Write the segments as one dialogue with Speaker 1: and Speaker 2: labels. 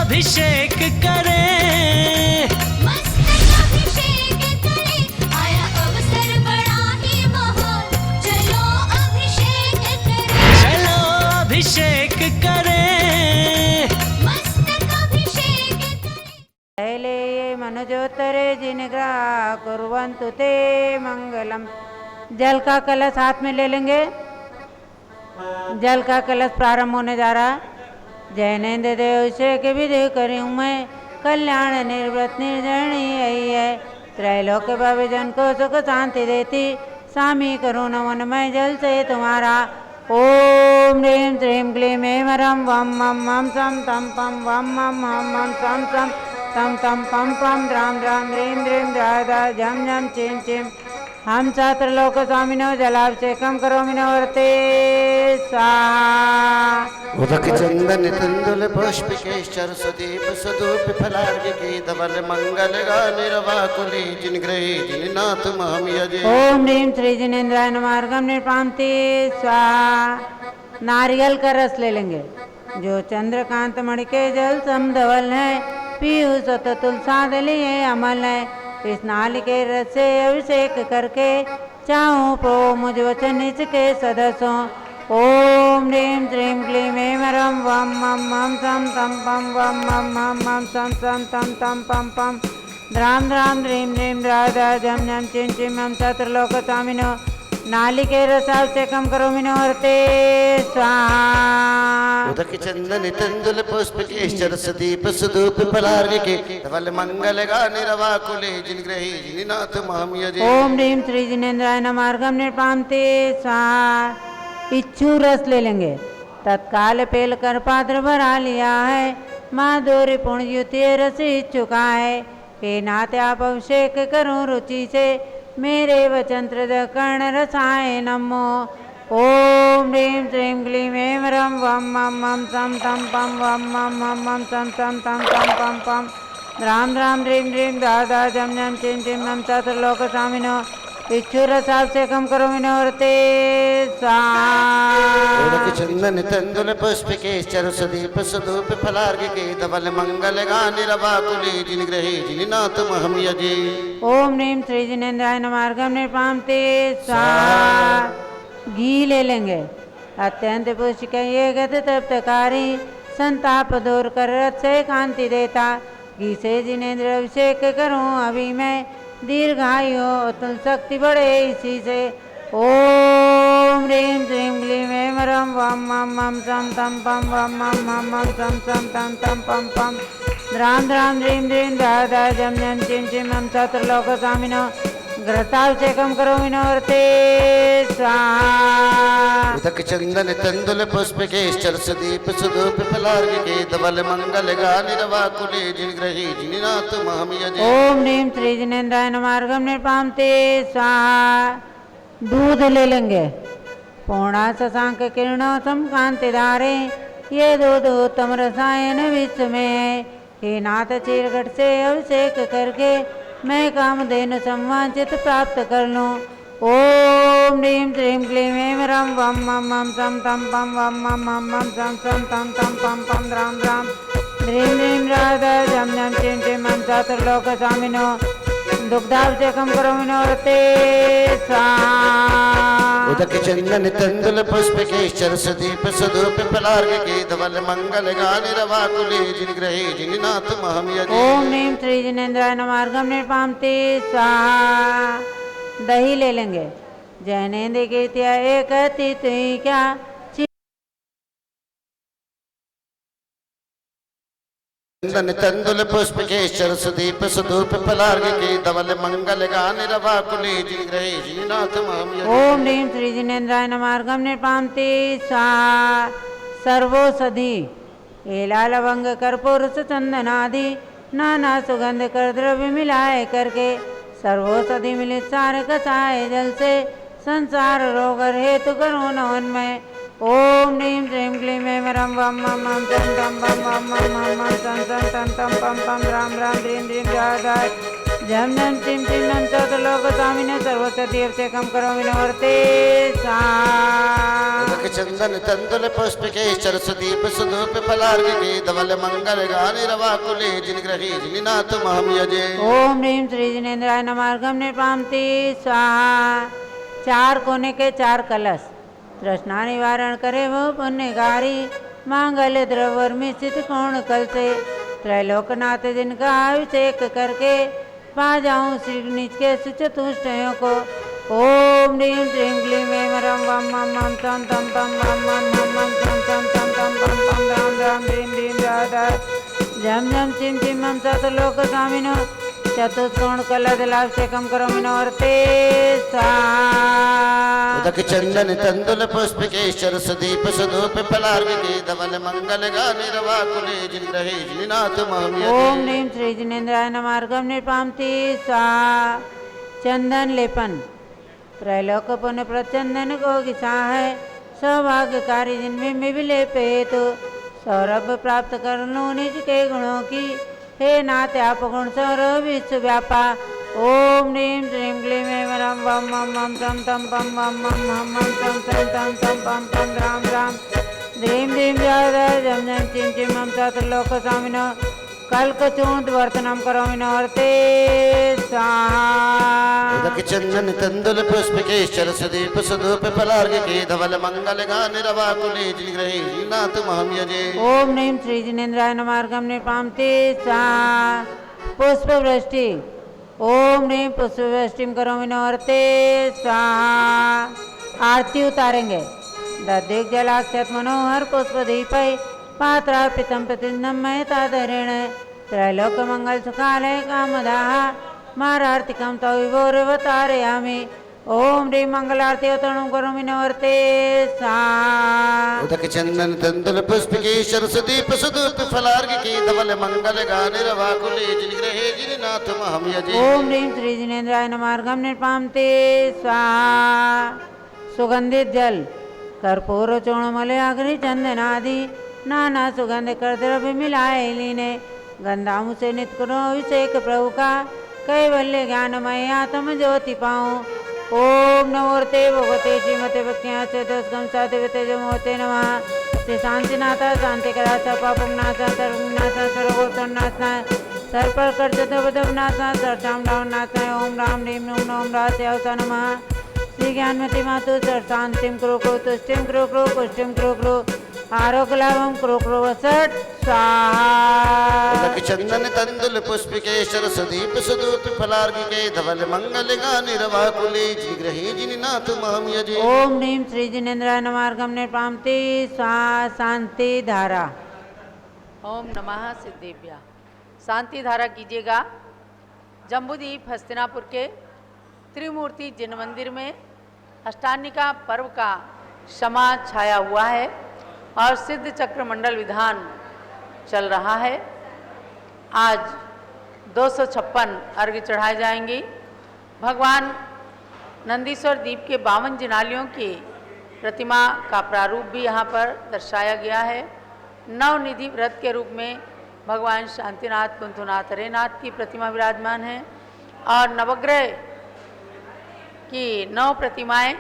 Speaker 1: अभिषेक करें,
Speaker 2: मस्तक अभिषेक करें, आया अवसर बड़ा ही महान, चलो अभिषेक करें,
Speaker 1: चलो अभिषेक करें,
Speaker 2: मस्तक अभिषेक करें।
Speaker 3: पहले ये मनोजोत्तरे जिनग्रा कुर्वन्तु ते मंगलम। जल का कलश हाथ में ले लेंगे। जल का कलश प्रारंभ होने जा रहा है। जैनेन्द्र देव से के विधि करी मैं, कल्याण निर्व्रत निर्जरणी आई है। त्रैलोक्य भव जन को सुख शांति देती, स्वामी करो नमन मैं जल से तुम्हारा। ओम ह्रीं श्रीं क्लीं ऐं ह्रं वं मं मं सं तं पं वं मं मं मं सं सं तं तं पं पं द्रां द्रां ह्रीं ह्रीं द्रा झं झं चिं चिं। हम छात्र लोक स्वामिनो जलाभिषेकं करोमि नवर्ते स्वाहा।
Speaker 4: उदक चंदन तंदुल पुष्पिकेश्वर सुदीप सुधूप फलार्घ्य धवल मंगल गानिरवाकुली जिनग्रही जिननाथ महम यजे।
Speaker 3: ओम ह्रीं श्री जिनेन्द्राय नमः। अर्घ्यं निर्पान्ति स्वाहा। नारियल का रस ले लेंगे। जो चंद्रकांत मणि के जल समधवल है, पीयूष तुलसादली है अमल है। इस नाल के रस से अभिषेक करके चाहूँ प्रो मुझ वचन इसके सदस्यों। ओम ह्रीं श्रीं क्लीं ऐं ह्रं वं मं मं सं तं पं वं मं मं मं सं सं तं तं पं पं द्रां द्रां ह्रीं ह्रीं द्रा झं झं चिं चिं। हम छत्रलोक स्वामिनो नालिके रसाभिषेकं करोमि नवर्ते स्वाहा।
Speaker 4: उदक चंदन तंदुल पुष्पिकेश्वर सुदीप सुधूप फलार्घ्य धवल मंगल गानिरवाकुली जिनग्रही जिननाथ महम यजे।
Speaker 3: ओम ह्रीं श्री जिनेन्द्राय नमः। अर्घ्यं निर्पान्ति स्वाहा। इच्छु रस ले लेंगे। तत्काल पेल कर पात्र भरा लिया है, माधुर्य पुण्य युति रस इच्छुका है। हे नाथ आप अभिषेक करूं रुचि से, मेरे वचन कर्ण रसाय नमो। ओम ह्रीं श्रीं क्लीं ऐं ह्रं वं मं मं सं तं पं वं मं मं मं सं सं तं तं पं पं द्रां द्रां ह्रीं ह्रीं द्रा झं झं चिं चिं। हम छत्रलोक स्वामिनो इच्छुरसाभिषेकं करोमि नवर्ते स्वाहा।
Speaker 4: उदक चंदन तंदुल पुष्पिकेश्वर सुदीप सुधूप फलार्घ्य धवल मंगल गानिरवाकुली जिनग्रही जिननाथ महम यजे।
Speaker 3: ओम ह्रीं श्री जिनेन्द्राय नमः। अर्घ्यं निर्पान्ति स्वाहा। घी ले लेंगे। अत्यंत पुष्टिक ये गत तप्तकारी, संताप दूर कर रथ से कांति देता। घी से जिनेन्द्र अभिषेक करूं अभी मैं, दीर्घायु अतुल शक्ति बढ़े इसी से। ओम ह्रीं श्रीं क्लीं ऐं ह्रं वं मं मं सं तं पं वं मं मं मं सं सं तं तं पं पं द्रां द्रां ह्रीं ह्रीं द्रा झं झं चिं चिं। हम छत्रलोक स्वामिनो घृताभिषेकं करोमि नवर्ते स्वाहा।
Speaker 4: उदक चंदन तंदुल पुष्पिकेश्वर सुदीप सुधूप फलार्घ्य धवल मंगल गानिरवाकुली जिनग्रही जिननाथ महम यजे।
Speaker 3: ओम ह्रीं श्री जिनेन्द्राय नमः। अर्घ्यं निर्पान्ति स्वाहा। दूध ले लेंगे। पूर्णा शशांक किरणों समकांति धारे, ये दूध उत्तम रसायन विश्व में है। हे नाथ चीरघट से अभिषेक करके, मैं कामधेनु संवांचित प्राप्त कर लूं। ओम ह्रीं श्रीं क्लीं ऐं ह्रं वं मं मं सं तं पं वं मं मं मं सं सं तं तं पं पं द्रां द्रां ह्रीं ह्रीं द्रा झं झं चिं चिं। हम छत्रलोक स्वामिनो दुग्धाभिषेकं करोमि नवर्ते स्वाहा।
Speaker 4: उदक चंदन तंदुल पुष्पिकेश्वर सुदीप सुधूप फलार्घ्य धवल मंगल गानिरवाकुली जिनग्रही जिननाथ महम यजे।
Speaker 3: ओम ह्रीं श्री जिनेन्द्राय नमः। अर्घ्यं निर्पान्ति स्वाहा। दही ले लेंगे। जैनेन्द्र कीर्त्या एक अति तुई क्या,
Speaker 4: चंदन तंदुल पुष्पिकेश्वर सुदीप सुधूप फलार्घ्य धवल मंगल गानिरवाकुली जिनग्रही जिननाथ महम यजे।
Speaker 3: ओम ह्रीं श्री जिनेन्द्राय नमः। अर्घ्यं निर्पान्ति स्वाहा। सर्वौषधि एला लवंग कर्पूर चंदनादि नाना सुगंध कर द्रव्य मिलाए करके, सर्वौषधि मिलित सार कसाय जल से, संसार रोग हेतु करो नवन में। ओम ह्रीं श्रीं क्लीं ऐं ह्रं वं मं मं सं तं पं वं मं मं मं सं सं तं तं पं पं द्रां द्रां ह्रीं ह्रीं द्रा जम जम चिम चिम नम चतुर्लोक स्वामिने सर्वस्य तीर्थेकं करोमि नवर्ते
Speaker 4: उदक चंदन तंदुल पुष्पिके सरस्वदीप सुधूप फलार्घ्य धवल मंगल गानि रवाकुले जिनग्रही जिनिनाथ महम यजे।
Speaker 3: ओम ह्रीं श्री जिनेन्द्राय नमार्गम निर्पामति स्वाहा। चार कोने के चार कलश तृष्णा निवारण करे वो पुण्यकारी मांगल्य द्रवर में स्थित कोण कल से त्रैलोकनाथ जिनका अभिषेक करके पा जाऊं श्री नीच के चतुष्टयों को। ओम ह्रीं श्रीं क्लीं ऐं रं वं मं मं तं तं पं वं मं मं मं तं तं तं तं पं पं रां रां ह्रीं ह्रीं राधा जम जम चिम चिम मं चतुर्लोक स्वामिनो चतुष्कोण कलशलाभिषेकं करोमि नवर्ते स्वाहा।
Speaker 4: उदक चंदन तंदुल पुष्पिके सरस्वदीप सुधूप फलार्घ्य धवल मंगल गानि रवाकुले जिनग्रही जिनिनाथ महम यजे।
Speaker 3: ओम ह्रीं श्री जिनेन्द्राय नमार्गम निर्पामति स्वाहा। चंदन लेपन त्रैलोक पुण्य प्रचंदन को घिसा है सौभाग्यकारी जिनमें में भी लेपे तो सौरभ प्राप्त कर लूं निज के गुणों की हे नाथ आप गुण सौरभ विश्व व्यापा। ओम ह्रीं श्रीं क्लीं ऐं रं वं मं मं तं तं पं वं मं मं मं तं तं तं तं पं पं रां रां ह्रीं ह्रीं राधा जम जम चिं चिं मं चतुर्लोक स्वामिनो कल्कचूत वर्तनम करोमि नवर्ते स्वाहा।
Speaker 4: उदक चंदन तंदुल पुष्पिके सरस्वदीप सुधूप फलार्घ्य धवल मंगल गानि रवाकुले जिनग्रही जिनिनाथ महम यजे।
Speaker 3: ओम ह्रीं श्री जिनेन्द्राय नमार्गम निर्पामति स्वाहा। पुष्प वृष्टि ओम ह्रीं पुष्प वृष्टिम करोमि नवर्ते स्वाहा। आरती उतारेंगे दधिक जलाक्षत मनोहर पुष्प दीपै पात्रार्पितं प्रतिदिनं मयताधरेण त्रैलोक मंगल सुखालय कामदाः मारार्तिकं तव विभोरवतारयामि। ओम ह्रीं मंगलारती अवतरणं करोमि नवर्ते स्वाहा।
Speaker 4: उदक चंदन तंदुल पुष्पिके सरस्वदीप सुधूप फलार्घ्य धवल मंगल गानि रवाकुले जिनग्रही जिनिनाथ महम यजे।
Speaker 3: ओम ह्रीं श्री जिनेन्द्राय नमार्गम निर्पामति स्वाहा। सुगंधित जल कर्पूर चूर्णमल अग्नि चंदनादि नाना सुगंध कर द्रव्य मिलाए लीने गंधामु से नित्य करो अभिषेक प्रभु का कैवल्य ज्ञानमय आत्म ज्योति पाऊं। ओम नमोर्ते भगवते श्रीमते भक्त्या से दसगम साधिवते जो मोते नमः श्री शांतिनाथा शांतिकरा पापनाथा सर्वनाथा सर्वोत्तरनाथा सर्वकर चतुर्वदनाथा सर्वशाम रामनाथा ओम राम ह्रीं नूं नोम रासे अवसा नमः श्री ज्ञानमती मातु सर्वशांतिं कुरु कुरु तुष्टिं कुरु कुरु पुष्टिं कुरु कुरु आरोग्य लाभम कुरु कुरु वसट स्वाहा।
Speaker 4: उदक चंदन तंदुल पुष्पिके सरस्वदीप सुधूप फलार्घ्य धवल मंगल गानि रवाकुले जिनग्रही जिनिनाथ महम यजे।
Speaker 3: ओम ह्रीं श्री जिनेन्द्राय नमार्गम निर्पामति स्वाहा। शांति धारा
Speaker 5: ओम नमः सिद्धेभ्य। शांति धारा कीजिएगा। जम्बूद्वीप हस्तिनापुर के त्रिमूर्ति जिन मंदिर में अष्टानिका पर्व का क्षमा छाया हुआ है और सिद्ध चक्र मंडल विधान चल रहा है। आज 256 अर्घ्य चढ़ाए जाएंगे। भगवान नंदीश्वर द्वीप के 52 जिनालियों की प्रतिमा का प्रारूप भी यहाँ पर दर्शाया गया है। नवनिधि व्रत के रूप में भगवान शांतिनाथ कुंथुनाथ हरेनाथ की प्रतिमा विराजमान है और नवग्रह की 9 प्रतिमाएं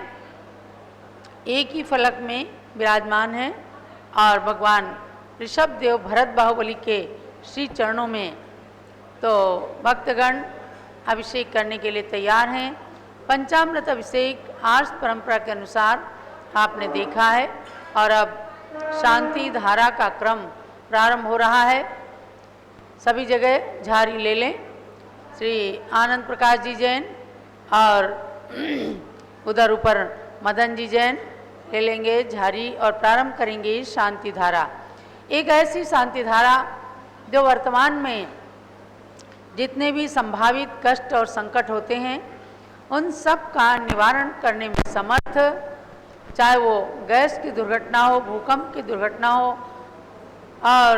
Speaker 5: एक ही फलक में विराजमान हैं और भगवान ऋषभ देव भरत बाहुबली के श्री चरणों में तो भक्तगण अभिषेक करने के लिए तैयार हैं। पंचामृत अभिषेक आर्ष परंपरा के अनुसार आपने देखा है और अब शांति धारा का क्रम प्रारंभ हो रहा है। सभी जगह झारी ले लें। श्री आनंद प्रकाश जी जैन और उधर ऊपर मदन जी जैन ले लेंगे झारी और प्रारंभ करेंगे शांति धारा। एक ऐसी शांति धारा जो वर्तमान में जितने भी संभावित कष्ट और संकट होते हैं उन सब का निवारण करने में समर्थ, चाहे वो गैस की दुर्घटना हो, भूकंप की दुर्घटना हो और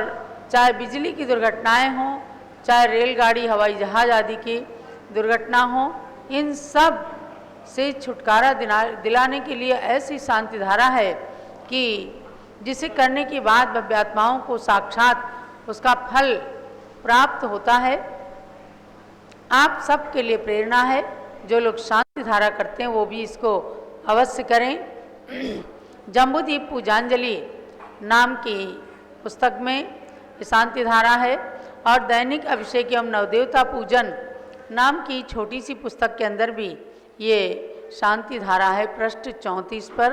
Speaker 5: चाहे बिजली की दुर्घटनाएं हों, चाहे रेलगाड़ी हवाई जहाज आदि की दुर्घटना हो, इन सब से छुटकारा दिलाने के लिए ऐसी शांति धारा है कि जिसे करने के बाद भव्यात्माओं को साक्षात उसका फल प्राप्त होता है। आप सबके लिए प्रेरणा है। जो लोग शांति धारा करते हैं वो भी इसको अवश्य करें। जम्बूदीप पूजांजलि नाम की पुस्तक में ये शांति धारा है और दैनिक अभिषेक एवं नवदेवता पूजन नाम की छोटी सी पुस्तक के अंदर भी ये शांति धारा है। पृष्ठ 34 पर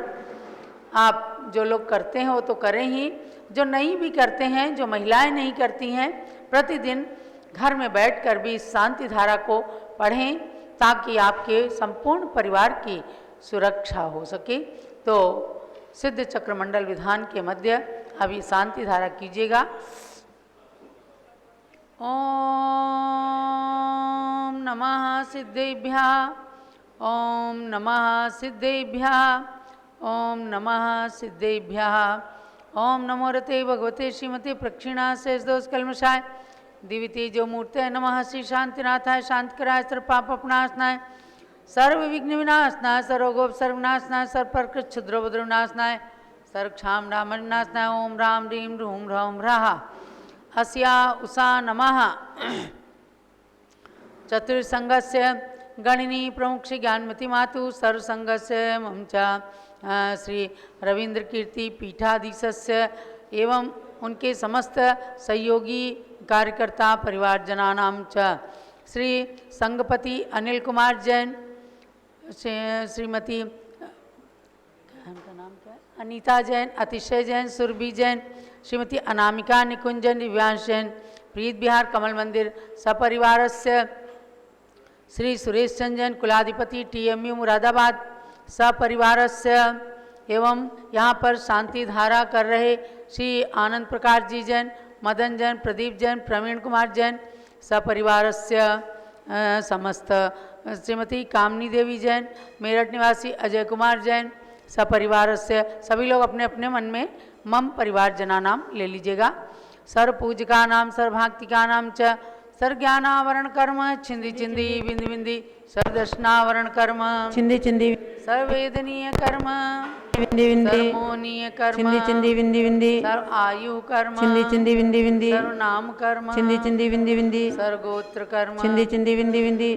Speaker 5: आप जो लोग करते हैं वो तो करें ही, जो नहीं भी करते हैं, जो महिलाएं नहीं करती हैं, प्रतिदिन घर में बैठकर भी इस शांति धारा को पढ़ें ताकि आपके संपूर्ण परिवार की सुरक्षा हो सके। तो सिद्ध चक्रमंडल विधान के मध्य अभी शांति धारा कीजिएगा। ओम नमः सिद्धेभ्यः, ओम नमः सिद्धेभ्यः, ओम नमः सिद्धेभ्यः। ओम नमो रते भगवते श्रीमते प्रक्षिणा शेषदोष कल्मषाय दिविते जो मूर्ते नमः श्री शांतिनाथाय शांतिकराय सर्व पाप अपनाशनाय सर्व विघ्न विनाशनाय सर्वगोप सर्वनाशनाय सर्वप्रकृत क्षुद्रभद्र विनाशनाय सर्वक्षाम राम विनाशनाय। ओम राम ह्रीं रूम ह्रौं ह्रः अस्या उषा नमः। चतुर्संगस्य गणिनी प्रमुख श्री ज्ञानमती मातु सर्वसंगस्य मम च श्री रविंद्र कीर्ति पीठाधीशस्य एवं उनके समस्त सहयोगी कार्यकर्ता परिवारजनानां च श्री संगपति अनिल कुमार जैन, श्रीमती उनका नाम क्या है, अनीता जैन, अतिशय जैन, सुरभि जैन, श्रीमती अनामिका निकुंजन, दिव्यांश जैन, प्रीत बिहार कमल मंदिर सपरिवारस्य श्री सुरेश चंद्र जैन, कुलाधिपति TMU मुरादाबाद सपरिवारस्य एवं यहाँ पर शांति धारा कर रहे श्री आनंद प्रकाश जी जैन, मदन जैन, प्रदीप जैन, प्रवीण कुमार जैन सपरिवारस्य समस्त श्रीमती कामनी देवी जैन, मेरठ निवासी अजय कुमार जैन सपरिवारस्य। सभी लोग अपने अपने मन में मम परिवारजना नाम ले लीजिएगा। सर्व पूजका नाम सर्वभाक्तिका नाम च सर्वज्ञानावरण कर्म छिंदी छिंदी बिंदी बिंदी सर्वदर्शनावरण कर्म
Speaker 3: चिंदी चिंदी
Speaker 5: सर्ववेदनीय कर्म
Speaker 3: विंदी विंदी
Speaker 5: सर्वमोहनीय कर्म
Speaker 3: चिंदी चिंदी विंदी विंदी
Speaker 5: सर्व आयु कर्म
Speaker 3: चिंदी चिंदी विंदी विंदी
Speaker 5: सर्व नाम कर्म
Speaker 3: चिंदी चिंदी विंदी विंदी
Speaker 5: सर्वगोत्र कर्म
Speaker 3: चिंदी चिंदी विंदी विंदी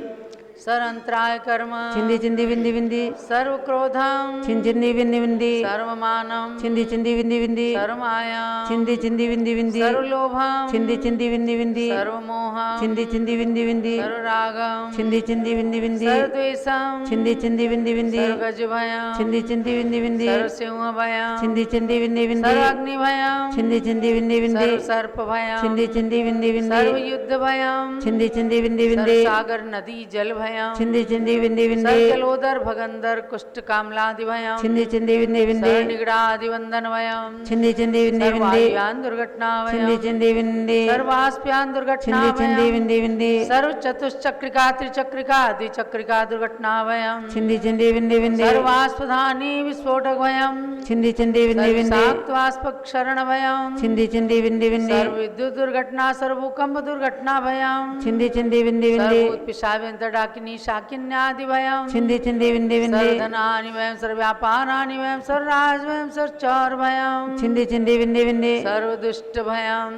Speaker 5: सर्वअंतराय कर्म
Speaker 3: चिंदी चिंदी विंदी विंदी
Speaker 5: सर्व क्रोधम
Speaker 3: चिंदी विंदी विंदी
Speaker 5: सर्वमानम
Speaker 3: चिंदी चिंदी विंदी विंदी
Speaker 5: सर्वमायाम
Speaker 3: चिंदी चिंदी विंदी विंदी
Speaker 5: सर्वलोभम
Speaker 3: चिंदी चिंदी विंदी विंदी
Speaker 5: सर्वमोहम
Speaker 3: चिंदी चिंदी विंदी विंदी
Speaker 5: सर्वरागम
Speaker 3: चिंदी चिंदी विंदी विंदी
Speaker 5: सर्वद्वेषम
Speaker 3: चिंदी चिंदी विंदी विंदी
Speaker 5: सर्वगज भयम
Speaker 3: चिंदी चिंदी विंदी विंदी
Speaker 5: सर्वसिंह भयम
Speaker 3: चिंदी चिंदी विंदी विंदी
Speaker 5: सर्वाग्नि भयम
Speaker 3: चिंदी चिंदी विंदी विंदी
Speaker 5: सर्वसर्प भयम
Speaker 3: चिंदी चिंदी विंदी विंदी
Speaker 5: सर्वयुद्ध भयम
Speaker 3: चिंदी चिंदी विंदी विंदी
Speaker 5: सागर नदी जल भयम
Speaker 3: चिंदी चिंदी विंदी विंदी
Speaker 5: सर्वजलोदर भगंदर कुष्ठ कामलादि भयम
Speaker 3: चिंदी चिंदी विंदी विंदी
Speaker 5: सर्वनिगड़ादि वंदन भयम
Speaker 3: चिंदी चिंदी विंदी विंदी
Speaker 5: सर्वायुयान दुर्घटना
Speaker 3: चिंदी
Speaker 5: भयम
Speaker 3: चिंदी विंदी
Speaker 5: सर्वास्प्यान दुर्घटना
Speaker 3: चिंदी चिंदी
Speaker 5: भयम
Speaker 3: विंदी विंदी
Speaker 5: सर्व चतुश्चक्रिका त्रिचक्रिका द्विचक्रिका दुर्घटना भयम
Speaker 3: चिंदी चिंदी विंदी विंदी
Speaker 5: सर्वास्पधानी विस्फोटक भयम
Speaker 3: चिंदी चिंदी विंदी विंदी
Speaker 5: सर्वसात्वास्प क्षरण भयम
Speaker 3: चिंदी चिंदी विंदी विंदी
Speaker 5: सर्व विद्युत दुर्घटना सर्वभूकंप दुर्घटना भयम
Speaker 3: चिंदी चिंदी विंदी विंदी
Speaker 5: सर्वोत्पिशाव्यंतर डाकिनी शाकिन्यादि भयम
Speaker 3: चिंदी चिंदी विंदी विंदी
Speaker 5: सर्वधनानि भयम सर्वव्यापाराणि भयम सर्वराज भयम सर्वचौर भयम
Speaker 3: चिंदी चिंदी विंदी विंदी
Speaker 5: सर्वदुष्ट भयम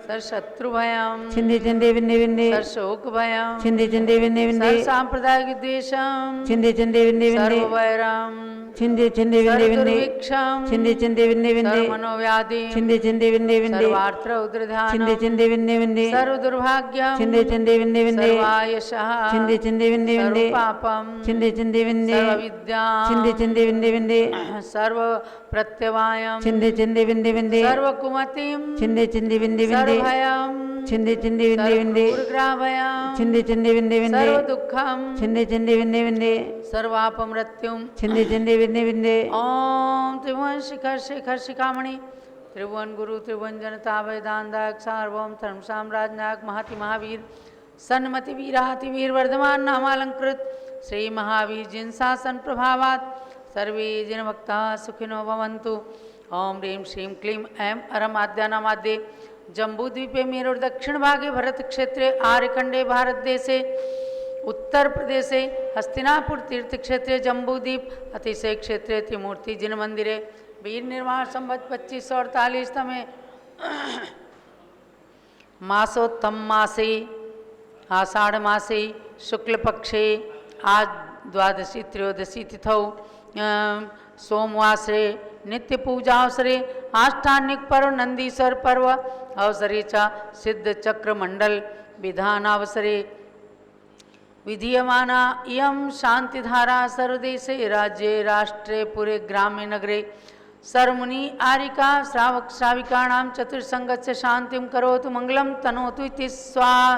Speaker 5: सर्वशत्रु भयम
Speaker 3: चिंदी चिंदी विंदी विंदी
Speaker 5: सर्वशोक भयम
Speaker 3: चिंदी चिंदी विंदी विंदी
Speaker 5: सर्वसांप्रदायिक द्वेषम
Speaker 3: चिंदी चिंदी विंदी विंदी
Speaker 5: सर्ववैरम
Speaker 3: चिंदी चिंदी विंदी विंदी
Speaker 5: सर्वदुर्भिक्षम
Speaker 3: चिंदी चिंदी विंदी विंदी
Speaker 5: सर्वमनोव्याधि
Speaker 3: चिंदी चिंदी विंदी विंदी
Speaker 5: सर्वार्थ उद्रधानम
Speaker 3: चिंदी चिंदी विंदी विंदी
Speaker 5: सर्वदुर्भाग्यम
Speaker 3: चिंदी चिंदी विंदी विंदी
Speaker 5: सर्वायशः
Speaker 3: चिंदी चिंदी विंदी विंदी
Speaker 5: सर्वपापम
Speaker 3: चिंदी चिंदी विंदी
Speaker 5: सर्वविद्याम
Speaker 3: चिंदी चिंदी विंदी विंदी
Speaker 5: सर्व प्रत्यवायम
Speaker 3: चिंदी चिंदी विंदी विंदी
Speaker 5: सर्वकुमतिम
Speaker 3: चिंदी चिंदी विंदी विंदी
Speaker 5: सर्वभयम
Speaker 3: चिंदी चिंदी विंदी विंदी
Speaker 5: सर्वग्राभयम
Speaker 3: चिंदी चिंदी विंदी विंदी
Speaker 5: सर्वदुःखम
Speaker 3: चिंदी चिंदी विंदी विंदी
Speaker 5: सर्वापमृत्युम
Speaker 3: चिंदी चिंदी विंदी विंदी
Speaker 5: ओम त्रिभुवन शिखर शेखर शिखामणि त्रिभुवन गुरु त्रिभुवन जनता वेदांतक सार्वभौम धर्म साम्राज्य नायक महति महावीर सन्मति वीराति वीर वर्धमान नामालंकृत श्री महावीर जिन शासन प्रभावात सर्वे जिन भक्ता सुखिनो भवन्तु। ओम ह्रीं श्रीं क्लीं ऐं अरमाद्यानामाद्ये जम्बूद्वीपे मेरुर दक्षिण भागे भरत क्षेत्रे आर्यखंडे भारत देशे उत्तर प्रदेशे हस्तिनापुर तीर्थ क्षेत्रे जम्बूद्वीप अतिशय क्षेत्रे त्रिमूर्ति जिन मंदिरे वीर निर्माण संवत 2548 तमे मासोत्तम मासे आषाढ़ मासे शुक्ल पक्षे आज द्वादशी त्रयोदशी तिथौ सोमवासरे नित्य पूजा अवसरे आष्टान्निक पर्व नंदीश्वर पर्व अवसरे च सिद्ध चक्र मंडल विधानावसरे विधीयमाना इयं शांतिधारा सर्वदेशे राज्ये राष्ट्रे पुरे ग्रामे नगरे सर्वमुनि आरिका श्रावक श्राविकाणां चतुर्संगस्य शांतिं करोतु मंगलं तनोतु इति स्वाहा।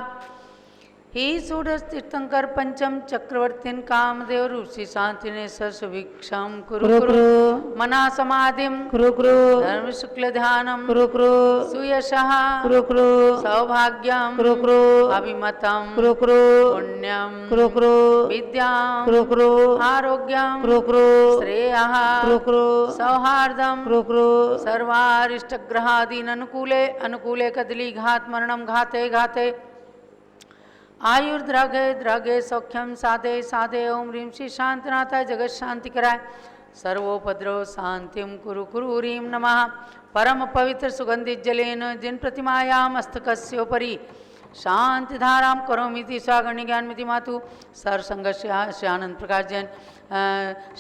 Speaker 5: ही षोडश तीर्थंकर पंचम चक्रवर्तीन कामदेव ऋषि शांतिने सस्वीक्षम कुरु कुरु मना समाधिम
Speaker 3: कुरु कुरु
Speaker 5: धर्म शुक्ल ध्यानम
Speaker 3: कुरु कुरु
Speaker 5: सुयशः
Speaker 3: कुरु कुरु
Speaker 5: सौभाग्यम
Speaker 3: कुरु कुरु
Speaker 5: अभिमतम
Speaker 3: कुरु कुरु
Speaker 5: पुण्यम
Speaker 3: कुरु कुरु
Speaker 5: विद्याम
Speaker 3: कुरु कुरु
Speaker 5: आरोग्यम
Speaker 3: कुरु कुरु
Speaker 5: श्रेयः
Speaker 3: कुरु कुरु
Speaker 5: सौहार्दम
Speaker 3: कुरु कुरु
Speaker 5: सर्वारिष्टग्रहादीन अनुकूले अनुकूले कदली घात मरणम घाते घाते आयुर्द्रगे द्रगे सौख्यम साधे साधे ओम ह्रीं श्री शांतिनाथाय जगत शांति कराय सर्वोपद्रव शांतिम कुरु कुरु ह्रीं नमः। परम पवित्र सुगंधित जलेन जिन प्रतिमायां मस्तकस्योपरि शांतिधारां करोमीति स्वागण्य ज्ञानमिति मातु सरसंगस्य आनंद प्रकाश जैन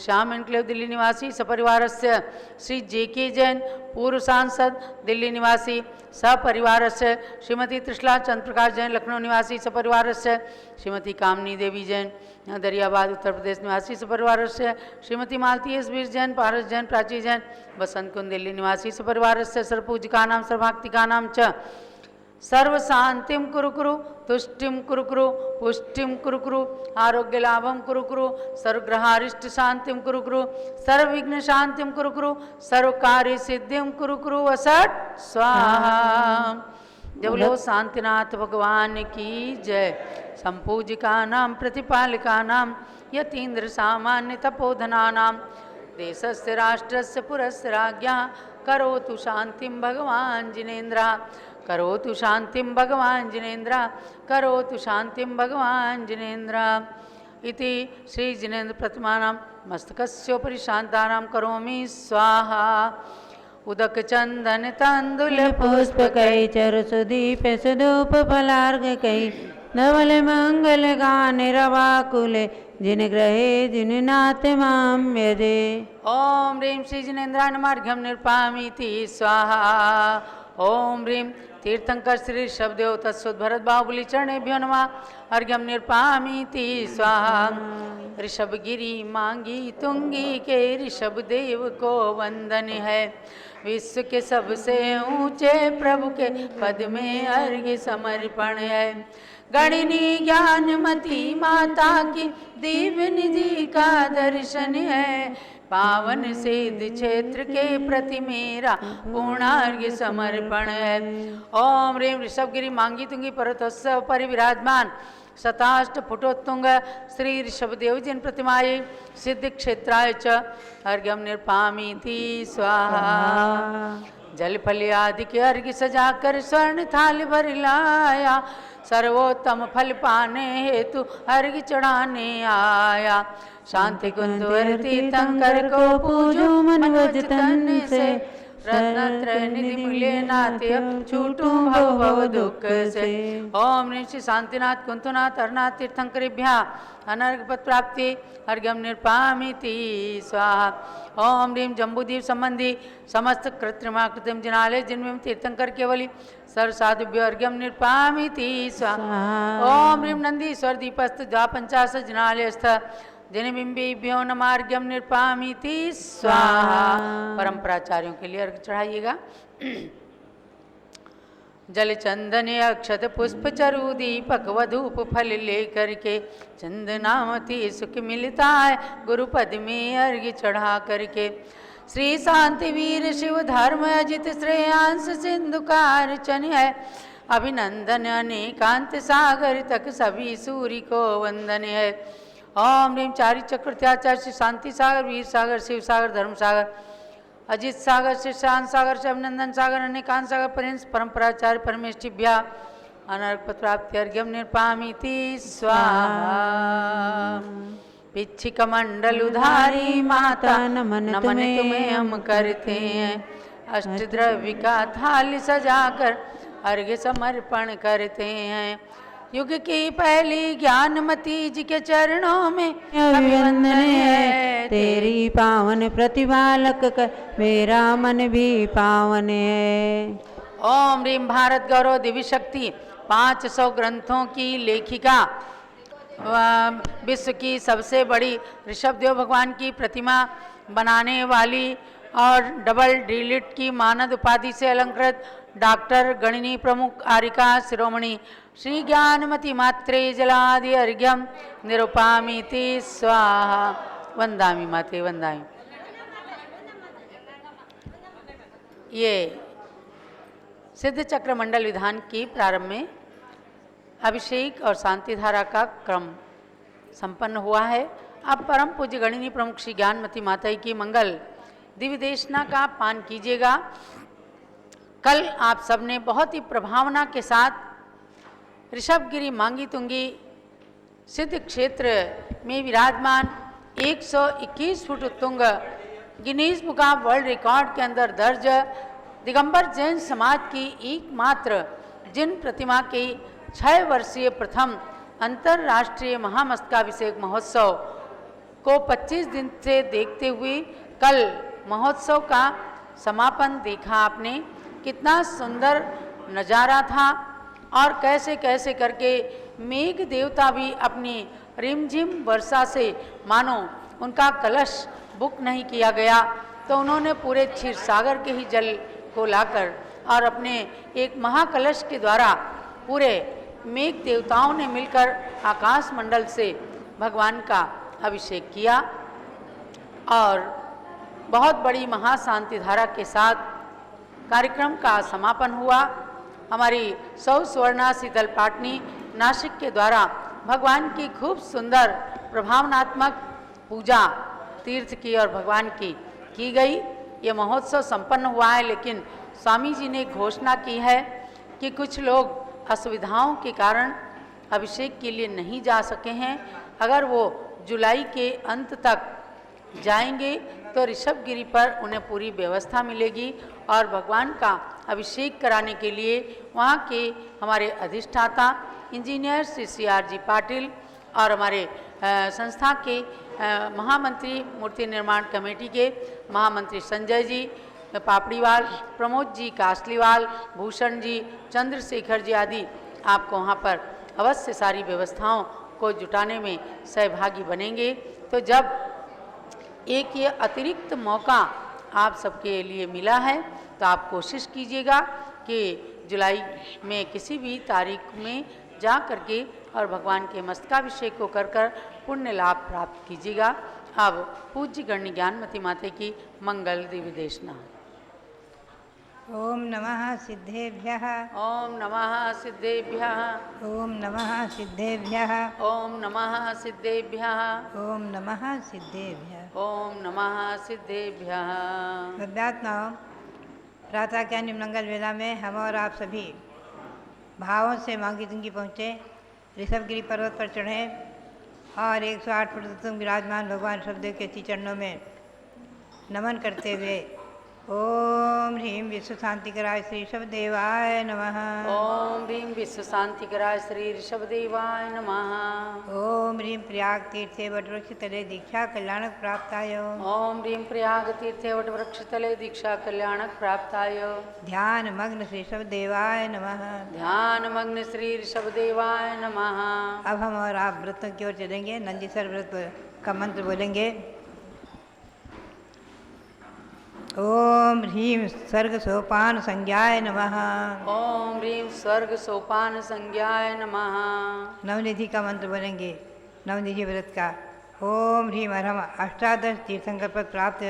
Speaker 5: श्याम एनक्लेव दिल्ली निवासी सपरिवारस्य श्री जे.के. जैन पूर्व सांसद दिल्ली निवासी सपरिवारस्य श्रीमती त्रिशला चंद्र प्रकाश जैन लखनऊ निवासी सपरिवारस्य श्रीमती कामनी देवी जैन दरियाबाद उत्तर प्रदेश निवासी सपरिवारस्य श्रीमती मालती एस वीर जैन पारस जैन प्राची जैन बसंत कुंज दिल्ली निवासी सपरिवारस्य सर्वपूजिकानां सर्वभक्तिकानां च सर्व शांतिम कुरु कुरु तुष्टिम कुरु कुरु पुष्टिम कुरु कुरु आरोग्य लाभम कुरु कुरु सर्वग्रहारिष्ट शांतिम कुरु कुरु सर्व विघ्न शांतिम कुरु कुरु सर्व कार्य सिद्धिम कुरु कुरु वसट स्वाहा। जब लो शांतिनाथ भगवान की जय। संपूजिका नाम प्रतिपालिका नाम यतीन्द्र सामान्य तपोधना नाम देशस्य राष्ट्रस्य पुरस्य राज्ञा करोतु शांतिम भगवान जिनेन्द्र करोतु शांतिं भगवान जिनेन्द्र करोतु शांतिं भगवान जिनेन्द्र इति श्री जिनेन्द्र प्रतिमानां मस्तकस्योपरि शांतारां करोमि स्वाहा। उदक चंदन तांदुल
Speaker 3: पुष्प कई चरु सुदीप सुधूप फलार्घ कई धवल मंगल गाने रवाकुले जिन ग्रहे जिन नाथ माम यजे।
Speaker 5: ओम ह्रीं श्री जिनेन्द्राय नमः अर्घ्यं निर्पामीति स्वाहा। ओम ह्रीं तीर्थंकर श्री शब्देव तत्सुत भरत बाहुबली चरणेभ्यो नमः अर्घ्यं निर्पामीति स्वाहा। ऋषभ गिरी मांगी तुंगी के ऋषभ देव को वंदन है विश्व के सबसे ऊंचे प्रभु के पद में अर्घ्य समर्पण है। गणिनी ज्ञानमती माता की दिव्य निधि का दर्शन है पावन सिद्ध क्षेत्र के प्रति मेरा पूर्णार्घ्य समर्पण है। ओम ह्रीं ऋषभगिरी मांगी तुंगी पर्वतोत्सव पर विराजमान शताष्ट फुटोत्तुंग श्री ऋषभदेव जिन प्रतिमाये सिद्ध क्षेत्राय च अर्घ्यं निर्पामीति स्वाहा। जल फल आदि के अर्घ्य सजाकर स्वर्ण थाल भर लाया सर्वोत्तम फल पाने हेतु अर्घ्य चढ़ाने आया। शांति कुंदवर तीर्थंकर को पूजो मन वज तन से रत्नत्रय निधि मिले नाते छूटू भव भव दुख से। ओम ह्रीं श्री शांतिनाथ कुंतुनाथ अरनाथ तीर्थंकरेभ्यः अनर्घ पद प्राप्ति अर्घ्यं निर्पामीति स्वाहा। ओम ह्रीं जम्बूद्वीप संबंधी समस्त कृत्रिमाकृतिम जिनालय जिनमें तीर्थंकर केवली सर्व साधुभ्यो अर्घ्यं निर्पामीति स्वाहा। ओम ह्रीं नंदीश्वर दीपस्थ द्वापंचाश जिनालयस्थ जिनबिंबेभ्यो नमः अर्घ्यं निर्पामीति स्वाहा। परंपराचार्यों के लिए अर्घ चढ़ाइएगा। जल चंदन अक्षत पुष्प चरु दीपक वधूप फल लेकर के चंदनामती सुख मिलता है गुरु पद में अर्घ्य चढ़ा करके। श्री शांति वीर शिव धर्म अजित श्रेयांश सिंधु का अर्चन है अभिनंदन अनेकांत सागर तक सभी सूर्य को वंदन है। ओम ह्रीं चारि चक्रवर्त्याचार्य श्री शांति सागर वीर सागर शिव सागर धर्म सागर अजित सागर श्री शांत सागर से अभिनंदन सागर अनेकांत सागर प्रिंस परंपराचार्य परमेष्ठिभ्या अनर्घ पद प्राप्ति अर्घ्यं निर्पामीति स्वाहा। पिच्छिक मंडल उधारी माता नमन तुम्हें हम करते हैं अष्टद्रव्य का थाल सजाकर अर्घ्य समर्पण करते हैं। युग की पहली ज्ञानमती जी के चरणों में
Speaker 3: अभिवंदन है तेरी पावन प्रतिपालक कर मेरा मन भी पावन है।
Speaker 5: ओम रीम भारत गौरव दिव्य शक्ति 500 ग्रंथों की लेखिका, विश्व की सबसे बड़ी ऋषभदेव भगवान की प्रतिमा बनाने वाली और डबल डीलिट की मानद उपाधि से अलंकृत डॉक्टर गणिनी प्रमुख आरिका शिरोमणि श्री ज्ञानमती मात्रे जलादि अर्घ्यम निरुपामीति स्वाहा। वंदामि माते वंदामि। ये सिद्ध चक्र मंडल विधान की प्रारंभ में अभिषेक और शांति धारा का क्रम संपन्न हुआ है। अब परम पूज्य गणिनी प्रमुख श्री ज्ञानमती माता की मंगल दिव्य देशना का पान कीजिएगा। कल आप सबने बहुत ही प्रभावना के साथ ऋषभगिरी मांगी तुंगी सिद्ध क्षेत्र में विराजमान 121 फुट उत्तुंग Guinness book of world record के अंदर दर्ज दिगंबर जैन समाज की एकमात्र जिन प्रतिमा की 6 वर्षीय प्रथम अंतर्राष्ट्रीय महामस्तकाभिषेक महोत्सव को 25 दिन से देखते हुए कल महोत्सव का समापन देखा आपने। कितना सुंदर नज़ारा था और कैसे कैसे करके मेघ देवता भी अपनी रिमझिम वर्षा से मानो उनका कलश बुक नहीं किया गया तो उन्होंने पूरे क्षीर सागर के ही जल को लाकर और अपने एक महाकलश के द्वारा पूरे मेघ देवताओं ने मिलकर आकाश मंडल से भगवान का अभिषेक किया और बहुत बड़ी महाशांति धारा के साथ कार्यक्रम का समापन हुआ। हमारी सौ स्वर्णा शीतल पाटनी नासिक के द्वारा भगवान की खूब सुंदर प्रभावनात्मक पूजा तीर्थ की और भगवान की गई। ये महोत्सव संपन्न हुआ है, लेकिन स्वामी जी ने घोषणा की है कि कुछ लोग असुविधाओं के कारण अभिषेक के लिए नहीं जा सके हैं। अगर वो जुलाई के अंत तक जाएंगे तो ऋषभगिरी पर उन्हें पूरी व्यवस्था मिलेगी और भगवान का अभिषेक कराने के लिए वहाँ के हमारे अधिष्ठाता इंजीनियर श्री CR जी पाटिल और हमारे संस्था के महामंत्री मूर्ति निर्माण कमेटी के महामंत्री संजय जी पापड़ीवाल, प्रमोद जी कासलीवाल, भूषण जी, चंद्रशेखर जी आदि आपको वहाँ पर अवश्य सारी व्यवस्थाओं को जुटाने में सहभागी बनेंगे। तो जब एक ये अतिरिक्त मौका आप सबके लिए मिला है तो आप कोशिश कीजिएगा कि जुलाई में किसी भी तारीख में जा करके और भगवान के मस्तकाभिषेक को कर पुण्य लाभ प्राप्त कीजिएगा। अब पूज्य गण्य ज्ञानमती माता की मंगल दिव्य देशना।
Speaker 6: ओम नमः सिद्धेभ्यः।
Speaker 5: ओम नमः सिद्धेभ्यः।
Speaker 6: ओम नमः सिद्धेभ्यः।
Speaker 5: ओम नमः सिद्धेभ्यः।
Speaker 6: ओम नमः सिद्धेभ्यः।
Speaker 5: ओम नमः सिद्धेभ्यः।
Speaker 6: विद्यात्माओं, प्रातः ज्ञानी मंगल वेला में हम और आप सभी भावों से मांगी तुंगी पहुँचे, ऋषभगिरी पर्वत पर चढ़े और 108 फुट तुम विराजमान भगवान ऋषभदेव के चरणों में नमन करते हुए ओम ह्रीं विश्व शांतिकराय श्री ऋषभदेवाय नमः।
Speaker 5: ओम ह्रीं विश्व शांतिकराय श्री ऋषभदेवाय नमः।
Speaker 6: ओम ह्रीं प्रयाग तीर्थे वटवृक्ष तले दीक्षा कल्याणक प्राप्ताय।
Speaker 5: ओम ह्रीं प्रयाग तीर्थे वटवृक्ष तले दीक्षा कल्याणक प्राप्ताय।
Speaker 6: ध्यान मग्न श्री ऋषभदेवाय नमः।
Speaker 5: ध्यान मग्न श्री ऋषभदेवाय नमः।
Speaker 6: अब हम और आप व्रतों की ओर चलेंगे। नंदीसर व्रत का मंत्र बोलेंगे। ओम ह्रीं सर्ग सोपान संज्ञाय नमः।
Speaker 5: ओम ह्रीं स्वर्ग सोपान संज्ञाय नमः।
Speaker 6: नवनिधि का मंत्र बोलेंगे, नवनिधि व्रत का। ओम ह्रीं अरहम अष्टादश तीर्थंकर पद प्राप्त।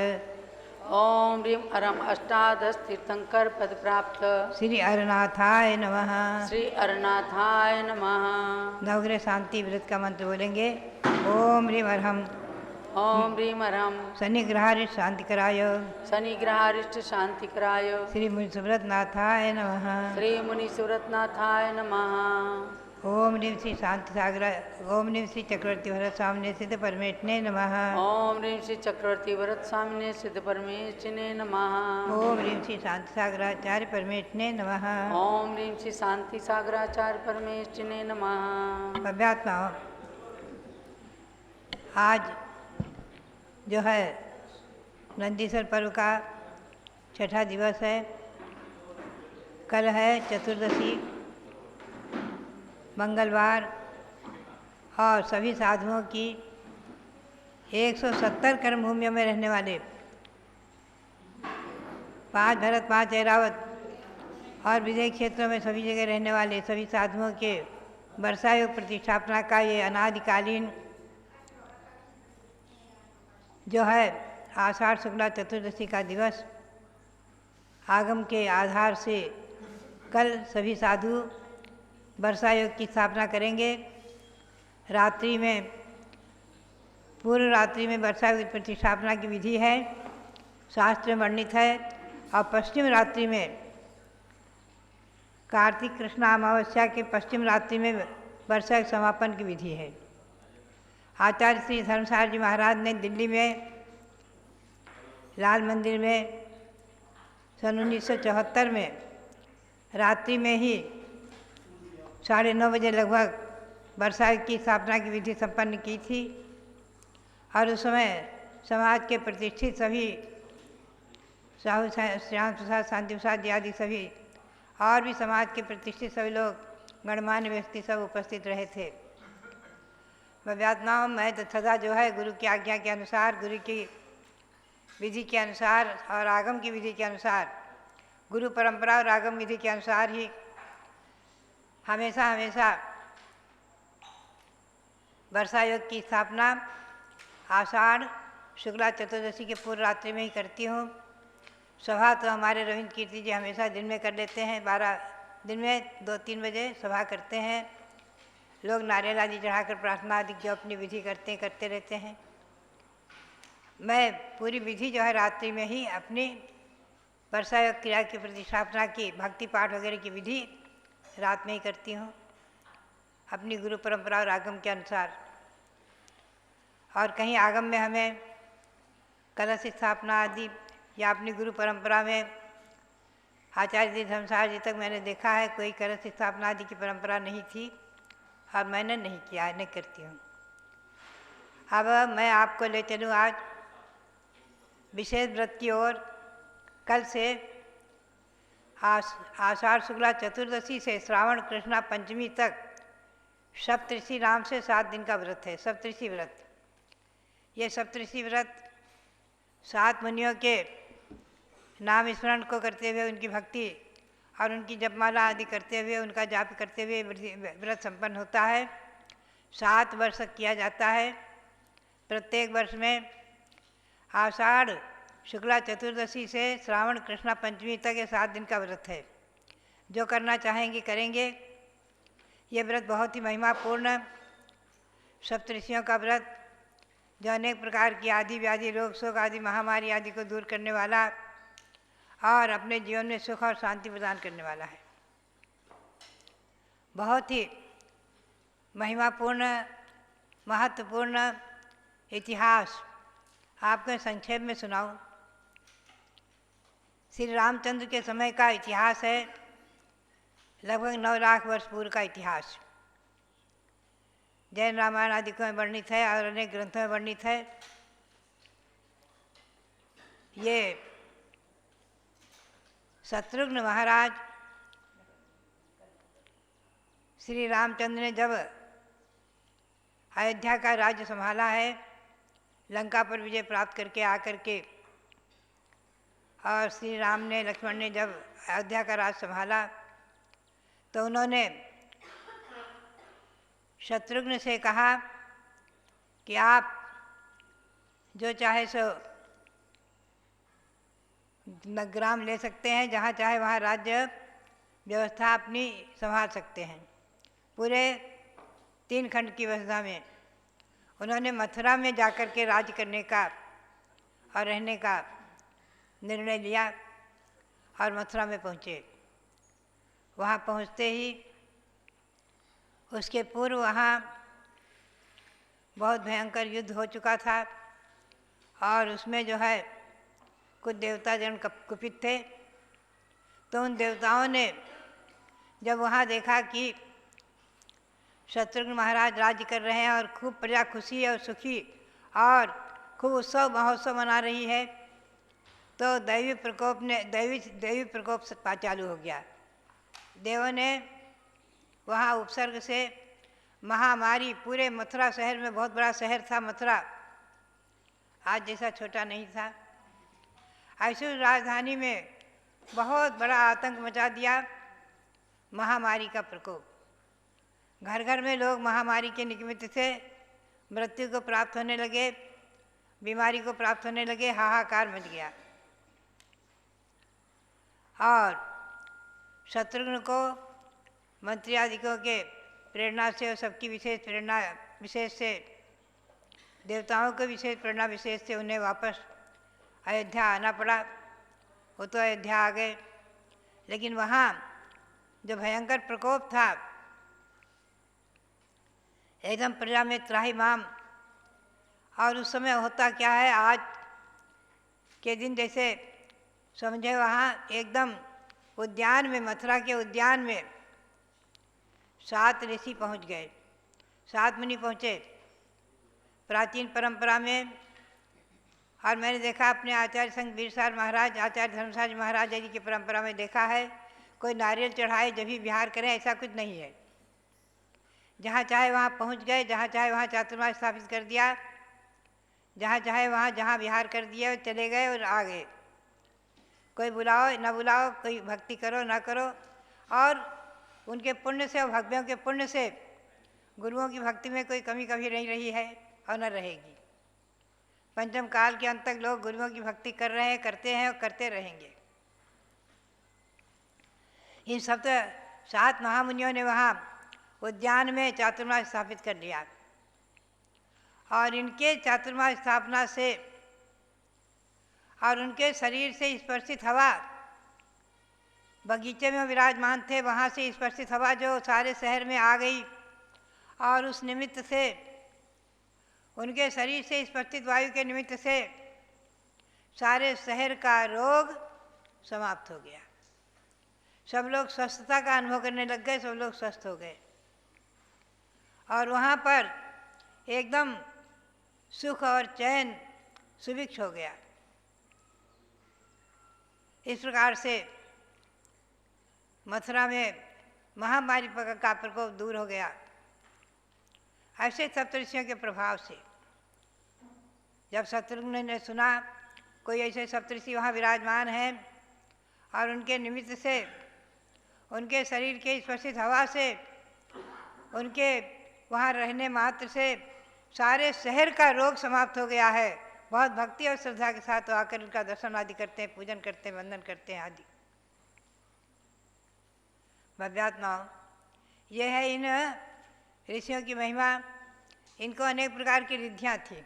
Speaker 5: ओम ह्रीं अरहम अष्टादश तीर्थंकर पद प्राप्त।
Speaker 6: श्री अरनाथाय नमः।
Speaker 5: श्री अरनाथाय नमः।
Speaker 6: नवग्रह शांति व्रत का मंत्र बोलेंगे। ओम ह्रीं अरहम
Speaker 5: ओम ह्रीं अरहम
Speaker 6: शनिग्रहारिष्ट शांतिकराय।
Speaker 5: शनिग्रहारिष्ट शांतिकराय।
Speaker 6: श्री मुनि सुव्रतनाथाय नमः।
Speaker 5: श्री मुनि सुव्रतनाथाय नमः।
Speaker 6: ओम ह्रीं श्री शांति सागर ओम ह्रीं श्री चक्रवर्ती भरत स्वामिने सिद्ध परमेष्ठिने नमः।
Speaker 5: ओम ह्रीं श्री चक्रवर्ती व्रत स्वामिने सिद्ध परमेष्ठिने नमः।
Speaker 6: ओम ह्रीं श्री शांति सागराचार्य परमेष्ठिने नमः।
Speaker 5: ओम ह्रीं श्री शांति सागराचार्य परमेष्ठिने नमः।
Speaker 6: भव्यात्माओं, आज जो है नंदीश्वर पर्व का छठा दिवस है। कल है चतुर्दशी मंगलवार और सभी साधुओं की 170 कर्म भूमियों में रहने वाले 5 भरत 5 ऐरावत और विजय क्षेत्रों में सभी जगह रहने वाले सभी साधुओं के वर्षा योग प्रतिष्ठापना का ये अनादिकालीन जो है आषाढ़ शुक्ला चतुर्दशी का दिवस आगम के आधार से कल सभी साधु वर्षा योग की स्थापना करेंगे। रात्रि में पूर्व रात्रि में वर्षा योग प्रतिष्ठापना की विधि है, शास्त्र में वर्णित है। और पश्चिम रात्रि में कार्तिक कृष्ण अमावस्या के पश्चिम रात्रि में वर्षा योग समापन की विधि है। आचार्य श्री धर्मसार जी महाराज ने दिल्ली में लाल मंदिर में सन 1974 में रात्रि में ही 9:30 बजे लगभग वर्षा की स्थापना की विधि संपन्न की थी। और उस समय समाज के प्रतिष्ठित सभी साहू श्याम प्रसाद शांति प्रसाद जी आदि सभी और भी समाज के प्रतिष्ठित सभी लोग गणमान्य व्यक्ति सब उपस्थित रहे थे। भव्यात्माओं, मैं तो सदा जो है गुरु की आज्ञा के अनुसार, गुरु की विधि के अनुसार और आगम की विधि के अनुसार, गुरु परंपरा और आगम विधि के अनुसार ही हमेशा वर्षा योग की स्थापना आषाढ़ शुक्ला चतुर्दशी के पूर्व रात्रि में ही करती हूँ। सभा तो हमारे रविंद्र कीर्ति जी हमेशा दिन में कर लेते हैं, 12 दिन में 2-3 बजे सभा करते हैं। लोग नारियल आदि चढ़ाकर प्रार्थना आदि जो अपनी विधि करते रहते हैं। मैं पूरी विधि जो है रात्रि में ही अपनी वर्षा योग क्रिया की प्रतिष्ठापना की भक्ति पाठ वगैरह की विधि रात में ही करती हूँ अपनी गुरु परंपरा और आगम के अनुसार। और कहीं आगम में हमें कलश स्थापना आदि या अपनी गुरु परंपरा में आचार्य जी धर्मसार जी तक मैंने देखा है कोई कलश स्थापना आदि की परंपरा नहीं थी और मैंने नहीं किया, नहीं करती हूँ। अब मैं आपको ले चलूँ आज विशेष व्रत की ओर। कल से आषाढ़ शुक्ला चतुर्दशी से श्रावण कृष्णा पंचमी तक सप्तऋषि नाम से 7 दिन का व्रत है, सप्तऋषि व्रत। ये सप्तऋषि व्रत 7 मुनियों के नाम स्मरण को करते हुए उनकी भक्ति और उनकी जपमाला आदि करते हुए उनका जाप करते हुए व्रत संपन्न होता है। 7 वर्ष किया जाता है। प्रत्येक वर्ष में आषाढ़ शुक्ला चतुर्दशी से श्रावण कृष्णा पंचमी तक ये 7 दिन का व्रत है। जो करना चाहेंगे करेंगे। ये व्रत बहुत ही महिमापूर्ण सप्तऋषियों का व्रत जो अनेक प्रकार की आदि व्याधि रोग शोक आदि महामारी आदि को दूर करने वाला और अपने जीवन में सुख और शांति प्रदान करने वाला है। बहुत ही महिमापूर्ण महत्वपूर्ण इतिहास आपको संक्षेप में सुनाऊं। श्री रामचंद्र के समय का इतिहास है, लगभग 9 लाख वर्ष पूर्व का इतिहास। जैन रामायण आदि में वर्णित है और अनेक ग्रंथों में वर्णित है। ये शत्रुघ्न महाराज श्री रामचंद्र ने जब अयोध्या का राज्य संभाला है, लंका पर विजय प्राप्त करके आकर के, और श्री राम ने लक्ष्मण ने जब अयोध्या का राज संभाला तो उन्होंने शत्रुघ्न से कहा कि आप जो चाहे सो ग्राम ले सकते हैं, जहाँ चाहे वहाँ राज्य व्यवस्था अपनी संभाल सकते हैं। पूरे 3 खंड की व्यवस्था में उन्होंने मथुरा में जाकर के राज्य करने का और रहने का निर्णय लिया और मथुरा में पहुँचे। वहाँ पहुँचते ही उसके पूर्व वहाँ बहुत भयंकर युद्ध हो चुका था और उसमें जो है कुछ देवता जन कुपित थे। तो उन देवताओं ने जब वहाँ देखा कि शत्रुघ्न महाराज राज्य कर रहे हैं और खूब प्रजा खुशी और सुखी और खूब उत्सव महोत्सव मना रही है, तो दैवी प्रकोप चालू हो गया। देवों ने वहाँ उपसर्ग से महामारी, पूरे मथुरा शहर में, बहुत बड़ा शहर था मथुरा, आज जैसा छोटा नहीं था, ऐसी राजधानी में बहुत बड़ा आतंक मचा दिया, महामारी का प्रकोप। घर घर में लोग महामारी के निमित्त से मृत्यु को प्राप्त होने लगे, बीमारी को प्राप्त होने लगे, हाहाकार मच गया। और शत्रुघ्न को मंत्री आदिकों के प्रेरणा से और सबकी विशेष प्रेरणा विशेष से, देवताओं को विशेष प्रेरणा विशेष से उन्हें वापस अयोध्या आना पड़ा। वो तो अयोध्या आ गए, लेकिन वहाँ जो भयंकर प्रकोप था, एकदम प्रजा में त्राहिमाम। और उस समय होता क्या है, आज के दिन जैसे समझे, वहाँ एकदम उद्यान में, मथुरा के उद्यान में 7 ऋषि पहुँच गए, 7 मुनि पहुँचे प्राचीन परंपरा में। और मैंने देखा अपने आचार्य संघ वीरसार महाराज, आचार्य धर्मसाज महाराज जी की परंपरा में देखा है, कोई नारियल चढ़ाए जब भी विहार करें, ऐसा कुछ नहीं है। जहाँ चाहे वहाँ पहुँच गए, जहाँ चाहे वहाँ चातुर्मास स्थापित कर दिया, जहाँ चाहे वहाँ जहाँ विहार कर दिया, चले गए और आ गए। कोई बुलाओ न बुलाओ, कोई भक्ति करो ना करो। और उनके पुण्य से और भक्तों के पुण्य से गुरुओं की भक्ति में कोई कमी कभी नहीं रही है और न रहेगी। पंचम काल के अंत तक लोग गुरुओं की भक्ति कर रहे हैं, करते हैं और करते रहेंगे। इन 7 महामुनियों ने वहाँ उद्यान में चातुर्मास स्थापित कर लिया। और इनके चातुर्मास स्थापना से और उनके शरीर से स्पर्शित हवा, बगीचे में विराजमान थे, वहाँ से स्पर्शित हवा जो सारे शहर में आ गई, और उस निमित्त से उनके शरीर से स्पर्शित वायु के निमित्त से सारे शहर का रोग समाप्त हो गया। सब लोग स्वस्थता का अनुभव करने लग गए, सब लोग स्वस्थ हो गए। और वहाँ पर एकदम सुख और चैन सुभिक्ष हो गया। इस प्रकार से मथुरा में महामारी का प्रकोप दूर हो गया। ऐसे सप्तऋषियों के प्रभाव से जब शत्रुघ्न ने सुना कोई ऐसे सप्तऋषि वहाँ विराजमान हैं और उनके निमित्त से, उनके शरीर के स्पर्शित हवा से, उनके वहाँ रहने मात्र से सारे शहर का रोग समाप्त हो गया है, बहुत भक्ति और श्रद्धा के साथ आकर उनका दर्शन आदि करते हैं, पूजन करते हैं, वंदन करते हैं आदि। भव्यात्माओं, ये है इन ऋषियों की महिमा। इनको अनेक प्रकार की रिद्धियाँ थी,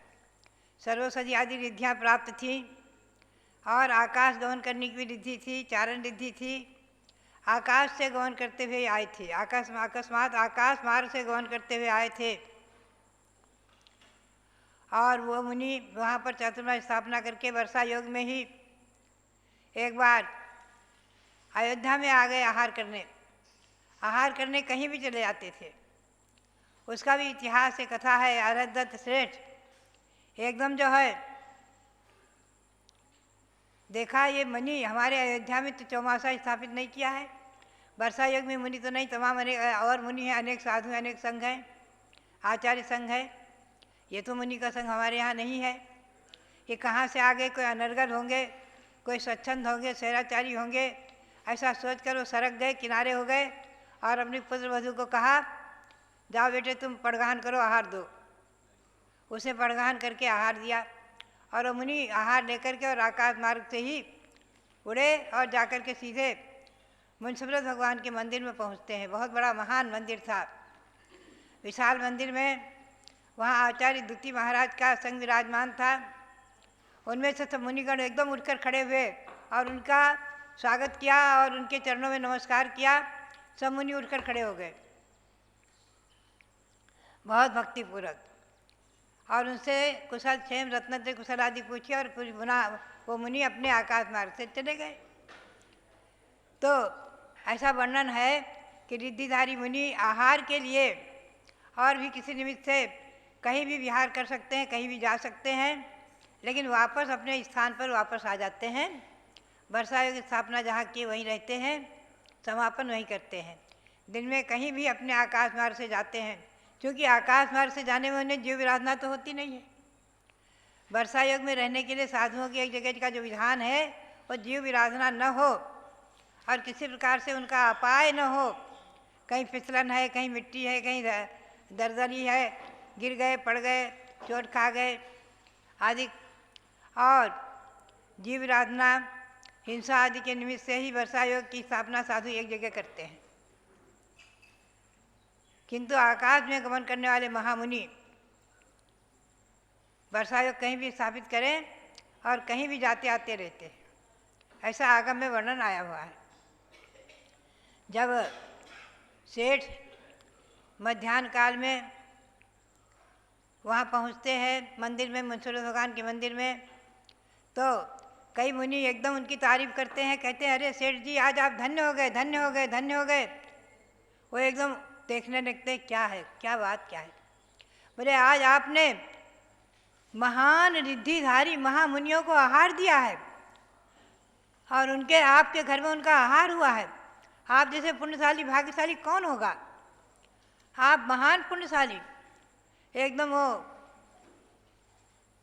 Speaker 6: सर्वसधि आदि रिद्धियाँ प्राप्त थी, और आकाश गमन करने की भी रिद्धि थी, चारण रिद्धि थी। आकाश से गमन करते हुए आए थे, अकस्मात आकाश मार्ग से गमन करते हुए आए थे। और वो मुनि वहाँ पर चातुर्मास स्थापना करके वर्षा योग में ही एक बार अयोध्या में आ गए आहार करने। आहार करने कहीं भी चले जाते थे, उसका भी इतिहास है, कथा है। आराध्य श्रेष्ठ एकदम जो है देखा, ये मुनि हमारे अयोध्या में तो चौमासा स्थापित नहीं किया है। वर्षा योग में मुनि तो नहीं, तमाम अनेक और मुनि हैं, अनेक साधु हैं, अनेक संघ हैं, आचार्य संघ है। ये तो मुनि का संघ हमारे यहाँ नहीं है। ये कहाँ से आ गए? कोई अनर्गल होंगे, कोई स्वच्छंद होंगे, शहराचारी होंगे, ऐसा सोचकर वो सरक गए, किनारे हो गए और अपनी पुत्र वधू को कहा, जाओ बेटे तुम पड़गाहन करो, आहार दो। उसे पड़गाहन करके आहार दिया और वो मुनि आहार लेकर के और आकाश मार्ग से ही उड़े और जाकर के सीधे मुंसफरत भगवान के मंदिर में पहुंचते हैं। बहुत बड़ा महान मंदिर था, विशाल मंदिर में। वहाँ आचार्य द्वितीय महाराज का संग विराजमान था। उनमें से सब मुनिगण एकदम उठकर खड़े हुए और उनका स्वागत किया और उनके चरणों में नमस्कार किया। सब मुनि उठकर खड़े हो गए। बहुत भक्तिपूर्वक, और उनसे कुशल क्षेम रत्नत्रय कुशल आदि पूछी और पूरी वो मुनि अपने आकाश मार्ग से चले गए। तो ऐसा वर्णन है कि रिद्धिधारी मुनि आहार के लिए और भी किसी निमित्त से कहीं भी विहार कर सकते हैं, कहीं भी जा सकते हैं, लेकिन वापस अपने स्थान पर वापस आ जाते हैं। वर्षा योग की स्थापना जहाँ की वहीं रहते हैं, समापन वहीं करते हैं। दिन में कहीं भी अपने आकाश मार्ग से जाते हैं, क्योंकि आकाश मार्ग से जाने में उन्हें जीव विराधना तो होती नहीं है। वर्षा योग में रहने के लिए साधुओं की एक जगह का जो विधान है वो जीव विराधना न हो और किसी प्रकार से उनका अपाय न हो। कहीं फिसलन है, कहीं मिट्टी है, कहीं दरदरी है, गिर गए, पड़ गए, चोट खा गए आदि, और जीव विराधना हिंसा आदि के निमित्त से ही वर्षा योग की स्थापना साधु एक जगह करते हैं। किंतु आकाश में गमन करने वाले महामुनि वर्षा योग कहीं भी स्थापित करें और कहीं भी जाते आते रहते हैं, ऐसा आगम में वर्णन आया हुआ है। जब सेठ मध्याह्न काल में वहाँ पहुँचते हैं मंदिर में, मुंसुर भगवान के मंदिर में, तो कई मुनि एकदम उनकी तारीफ करते हैं, कहते हैं अरे सेठ जी आज आप धन्य हो गए, धन्य हो गए, धन्य हो गए। वो एकदम देखने लगते क्या है, क्या बात क्या है। बोले आज आपने महान रिद्धिधारी महामुनियों को आहार दिया है और उनके आपके घर में उनका आहार हुआ है। आप जैसे पुण्यशाली भाग्यशाली कौन होगा, आप महान पुण्यशाली। एकदम वो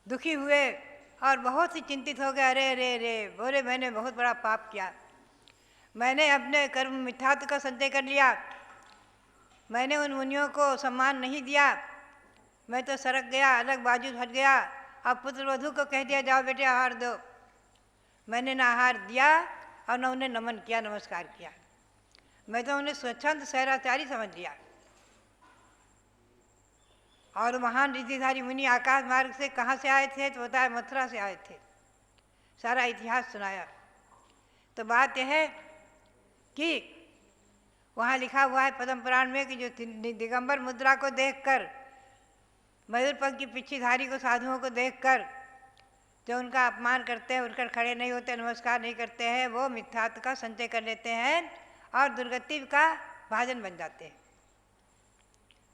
Speaker 6: दुखी हुए और बहुत ही चिंतित हो गए। अरे अरे अरे, बोले मैंने बहुत बड़ा पाप किया, मैंने अपने कर्म मिथ्यात्व का संचय कर लिया, मैंने उन मुनियों को सम्मान नहीं दिया, मैं तो सरक गया, अलग बाजू हट गया। अब पुत्र वधू को कह दिया जाओ बेटे आहार दो, मैंने ना आहार दिया और न उन्हें नमन किया, नमस्कार किया, मैं तो उन्हें स्वच्छंद सहराचारी समझ लिया। और महान रिद्धिधारी मुनि आकाश मार्ग से कहाँ से आए थे, तो बताया मथुरा से आए थे। सारा इतिहास सुनाया। तो बात यह है कि वहाँ लिखा हुआ है पद्म पुराण में कि जो दिगंबर मुद्रा को देखकर, मयूरपंख की पिछीधारी को, साधुओं को देखकर जो उनका अपमान करते हैं, उठकर खड़े नहीं होते, नमस्कार नहीं करते हैं, वो मिथ्यात्व का संचय कर लेते हैं और दुर्गति का भाजन बन जाते हैं।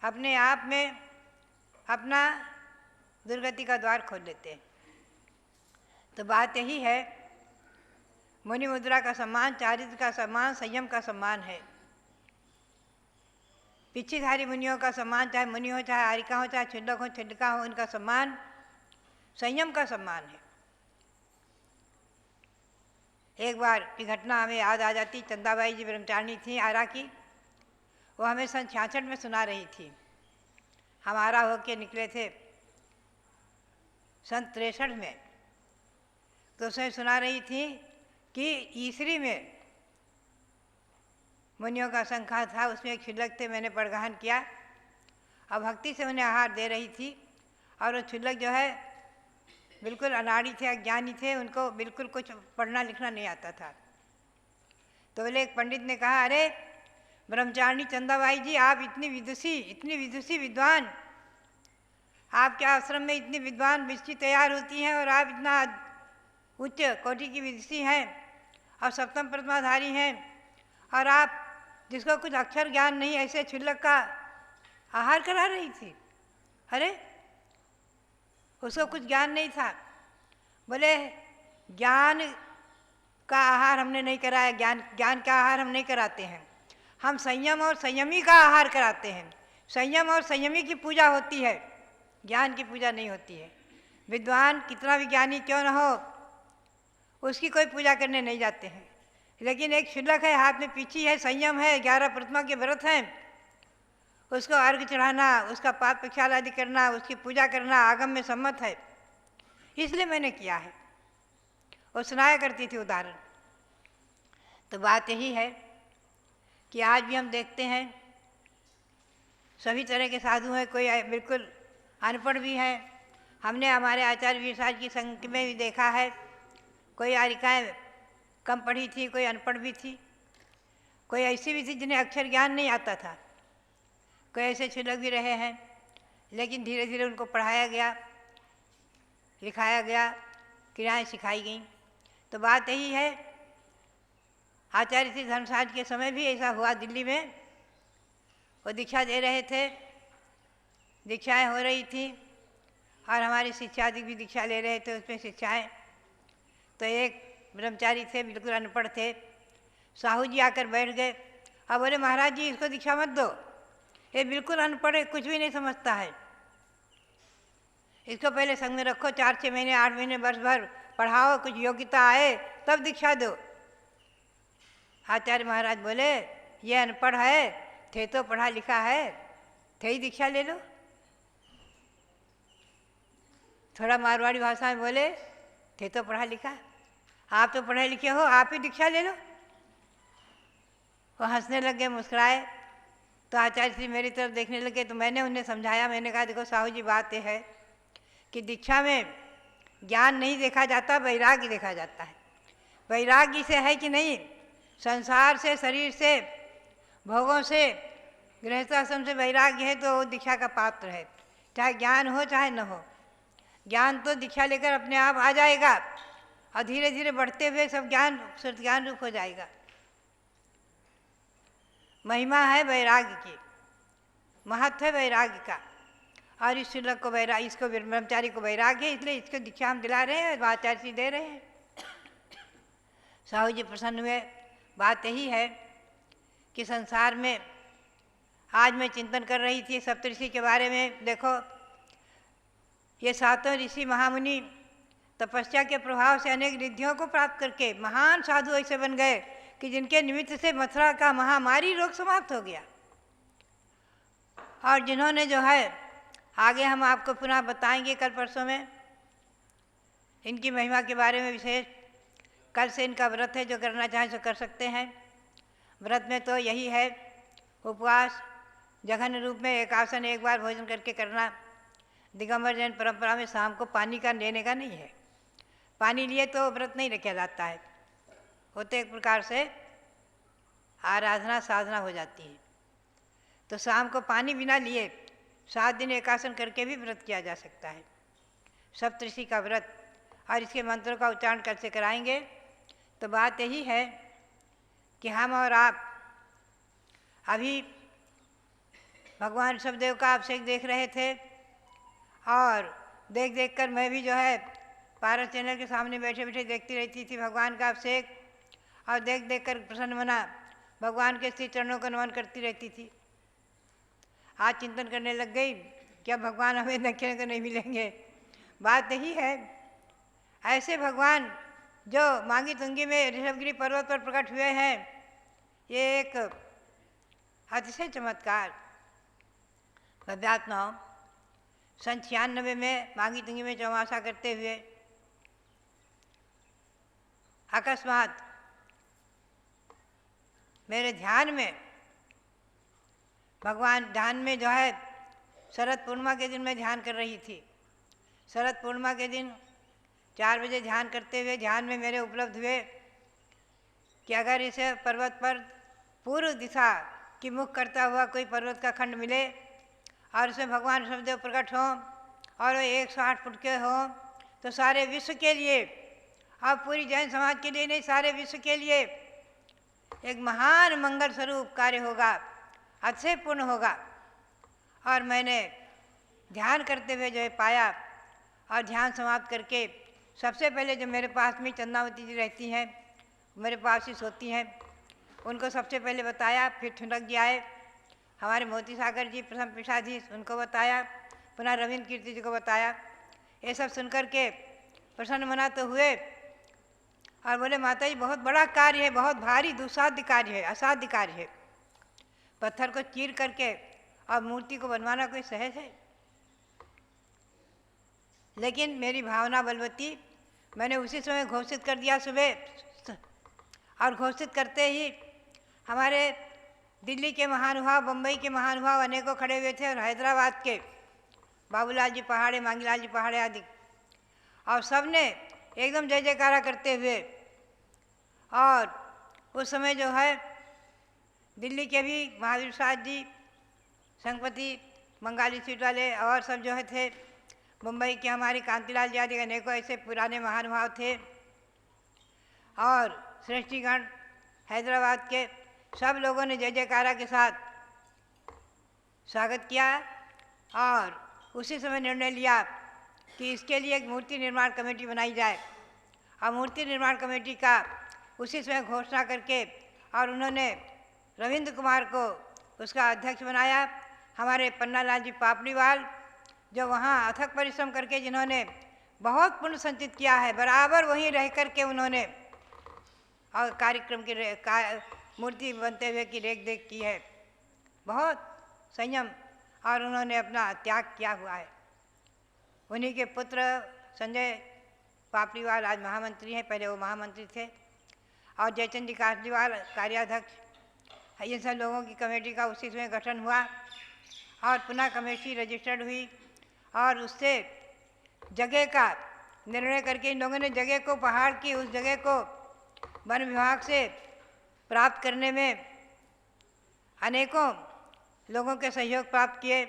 Speaker 6: अपने आप में अपना दुर्गति का द्वार खोल लेते हैं। तो बात यही है, मुनि मुद्रा का सम्मान, चारित्र का सम्मान, संयम का सम्मान है। पिछीधारी मुनियों का सम्मान, चाहे मुनि हो, चाहे आरिका हो, चाहे छिंडक हो, छिंडका हो, उनका सम्मान संयम का सम्मान है। एक बार की घटना हमें याद आ जाती। चंदाबाई जी ब्रह्मचारिणी थी आरा की, वो हमें सन 66 में सुना रही थी। हम आरा होके निकले थे सन 63 में, तो उसमें सुना रही थी कि ईसरी में मुनियों का संख्या था, उसमें एक छिलक थे, मैंने पड़गहन किया और भक्ति से उन्हें आहार दे रही थी। और वो छिलक जो है बिल्कुल अनाड़ी थे, अज्ञानी थे, उनको बिल्कुल कुछ पढ़ना लिखना नहीं आता था। तो बोले एक पंडित ने कहा, अरे ब्रह्मचारिणी चंदाबाई जी, आप इतनी विदुषी विद्वान, आपके आश्रम में इतनी विद्वान बिस्ती तैयार होती हैं और आप इतना उच्च कोटि की विदुषी हैं और सप्तम प्रतिमाधारी हैं, और आप जिसको कुछ अक्षर ज्ञान नहीं, ऐसे छिलक का आहार करा रही थी। अरे उसको कुछ ज्ञान नहीं था। बोले ज्ञान का आहार हमने नहीं कराया, ज्ञान का आहार हम नहीं कराते हैं, हम संयम और संयमी का आहार कराते हैं। संयम और संयमी की पूजा होती है, ज्ञान की पूजा नहीं होती है। विद्वान कितना भी ज्ञानी क्यों न हो, उसकी कोई पूजा करने नहीं जाते हैं। लेकिन एक छिलक है, हाथ में पीछी है, संयम है, 11 प्रतिमा के व्रत हैं, उसको अर्घ चढ़ाना, उसका पाप प्रक्षाल आदि करना, उसकी पूजा करना आगम में सम्मत है, इसलिए मैंने किया है। वो सुनाया करती थी उदाहरण। तो बात यही है कि आज भी हम देखते हैं सभी तरह के साधु हैं, कोई बिल्कुल अनपढ़ भी हैं। हमने हमारे आचार्य वीर साहब की संग में भी देखा है, कोई आरिकाएँ कम पढ़ी थी, कोई अनपढ़ भी थी, कोई ऐसी भी थी जिन्हें अक्षर ज्ञान नहीं आता था, कोई ऐसे छिलक भी रहे हैं। लेकिन धीरे धीरे उनको पढ़ाया गया, लिखाया गया, क्रियाएं सिखाई गईं। तो बात यही है, आचार्य श्री धर्मसाज के समय भी ऐसा हुआ। दिल्ली में वो दीक्षा दे रहे थे, दीक्षाएं हो रही थी और हमारे शिक्षादि भी दीक्षा ले रहे थे, उसमें शिक्षाएं। तो एक ब्रह्मचारी थे, बिल्कुल अनपढ़ थे, साहू जी आकर बैठ गए और बोले महाराज जी इसको दीक्षा मत दो, ये बिल्कुल अनपढ़ है, कुछ भी नहीं समझता है, इसको पहले संग में रखो, 4-6 महीने 8 महीने वर्ष भर पढ़ाओ, कुछ योग्यता आए तब दीक्षा दो। आचार्य महाराज बोले ये अनपढ़ है, थे तो पढ़ा लिखा है, थे ही दीक्षा ले लो। थोड़ा मारवाड़ी भाषा में बोले थे तो पढ़ा लिखा, आप तो पढ़े लिखे हो, आप ही दीक्षा ले लो। वो हंसने लगे, मुस्कुराए। तो आचार्य श्री मेरी तरफ देखने लगे, तो मैंने उन्हें समझाया, मैंने कहा देखो साहू जी बात यह है कि दीक्षा में ज्ञान नहीं देखा जाता, वैराग्य देखा जाता है। वैराग्य से है कि नहीं, संसार से, शरीर से, भोगों से, गृहस्थाश्रम से वैराग्य है तो वो दीक्षा का पात्र है, चाहे ज्ञान हो चाहे न हो। ज्ञान तो दीक्षा लेकर अपने आप आ जाएगा और धीरे धीरे बढ़ते हुए सब ज्ञान ज्ञान रूप हो जाएगा। महिमा है वैराग्य की, महत्व है वैराग्य का, और इस श्लोक को इसको ब्रह्मचारी को वैराग्य है, इसलिए इसको दीक्षा हम दिला रहे हैं, आचार्य जी दे रहे हैं। साहू जी प्रसन्न हुए। बात यही है कि संसार में आज मैं चिंतन कर रही थी सप्तऋषि के बारे में। देखो ये 7 ऋषि महामुनि तपस्या के प्रभाव से अनेक रिद्धियों को प्राप्त करके महान साधु ऐसे बन गए कि जिनके निमित्त से मथुरा का महामारी रोग समाप्त हो गया। और जिन्होंने जो है, आगे हम आपको पुनः बताएंगे कल परसों में इनकी महिमा के बारे में विशेष। कल से इनका व्रत है, जो करना चाहें सो कर सकते हैं। व्रत में तो यही है, उपवास, जघन्य रूप में एकासन एक बार भोजन करके करना। दिगंबर जैन परंपरा में शाम को पानी का लेने का नहीं है, पानी लिए तो व्रत नहीं रखा जाता है, होते एक प्रकार से आराधना साधना हो जाती है। तो शाम को पानी बिना लिए 7 दिन एकासन करके भी व्रत किया जा सकता है, सप्तऋषि का व्रत। और इसके मंत्रों का उच्चारण कल से कराएंगे। तो बात यही है कि हम और आप अभी भगवान ऋषभदेव का अभिषेक देख रहे थे, और देख देख कर मैं भी जो है पारस चैनल के सामने बैठे बैठे देखती रहती थी भगवान का अभिषेक, और देख देख कर प्रसन्न मना भगवान के श्री चरणों को नमन करती रहती थी। आज चिंतन करने लग गई कि अब भगवान हमें देखने को नहीं मिलेंगे। बात यही है, ऐसे भगवान जो मांगी तुंगी में ऋषभगिरी पर्वत पर प्रकट हुए हैं, ये एक अतिशय चमत्कार। भव्यात्माओं 96 में मांगी तुंगी में चौमासा करते हुए अकस्मात मेरे ध्यान में भगवान, ध्यान में जो है शरद पूर्णिमा के दिन मैं ध्यान कर रही थी। शरद पूर्णिमा के दिन 4 बजे ध्यान करते हुए ध्यान में मेरे उपलब्ध हुए कि अगर इस पर्वत पर पूर्व दिशा की मुख करता हुआ कोई पर्वत का खंड मिले और उसमें भगवान ऋषभदेव प्रकट हों और वो 108 फुट के हों, तो सारे विश्व के लिए, और पूरी जैन समाज के लिए नहीं, सारे विश्व के लिए एक महान मंगल स्वरूप कार्य होगा, अतिशय पूर्ण होगा। और मैंने ध्यान करते हुए जो है पाया, और ध्यान समाप्त करके सबसे पहले जो मेरे पास में चंद्रावती जी रहती हैं, मेरे पास ही सोती हैं, उनको सबसे पहले बताया। फिर ठुनक जी आए, हमारे मोती सागर जी प्रथम पीठाधीश, उनको बताया। पुनः रविंद्र कीर्ति जी को बताया। ये सब सुनकर के प्रसन्न मना तो हुए और बोले माता जी बहुत बड़ा कार्य है, बहुत भारी दुस्साध्य कार्य है, असाध्य कार्य है। पत्थर को चीर करके और मूर्ति को बनवाना कोई सहज है? लेकिन मेरी भावना बलवती, मैंने उसी समय घोषित कर दिया सुबह, और घोषित करते ही हमारे दिल्ली के महानुभाव, बम्बई के महानुभाव अनेकों खड़े हुए थे, और हैदराबाद के बाबूलाल जी पहाड़े, मांगीलाल जी पहाड़े आदि, और सब ने एकदम जय जयकारा करते हुए। और उस समय जो है दिल्ली के भी महावीर प्रसाद जी, संघपति बंगाली स्वीट वाले और सब जो है थे, मुंबई के हमारे कांतिलाल यादव, अनेकों ऐसे पुराने महानुभाव थे, और श्रेष्ठीगण हैदराबाद के सब लोगों ने जय जयकारा के साथ स्वागत किया। और उसी समय निर्णय लिया कि इसके लिए एक मूर्ति निर्माण कमेटी बनाई जाए, और मूर्ति निर्माण कमेटी का उसी समय घोषणा करके और उन्होंने रविंद्र कुमार को उसका अध्यक्ष बनाया। हमारे पन्नालाल जी पापड़ीवाल, जो वहाँ अथक परिश्रम करके जिन्होंने बहुत पुण्य संचित किया है, बराबर वहीं रह कर के उन्होंने और कार्यक्रम की मूर्ति बनते हुए की रेख देख की है। बहुत संयम और उन्होंने अपना त्याग किया हुआ है। उन्हीं के पुत्र संजय पापड़ीवाल आज महामंत्री हैं, पहले वो महामंत्री थे, और जयचंद जी कासलीवाल कार्याध्यक्ष। ये सब लोगों की कमेटी का उसी समय गठन हुआ और पुनः कमेटी रजिस्टर्ड हुई, और उससे जगह का निर्णय करके इन लोगों ने जगह को, पहाड़ की उस जगह को वन विभाग से प्राप्त करने में अनेकों लोगों के सहयोग प्राप्त किए।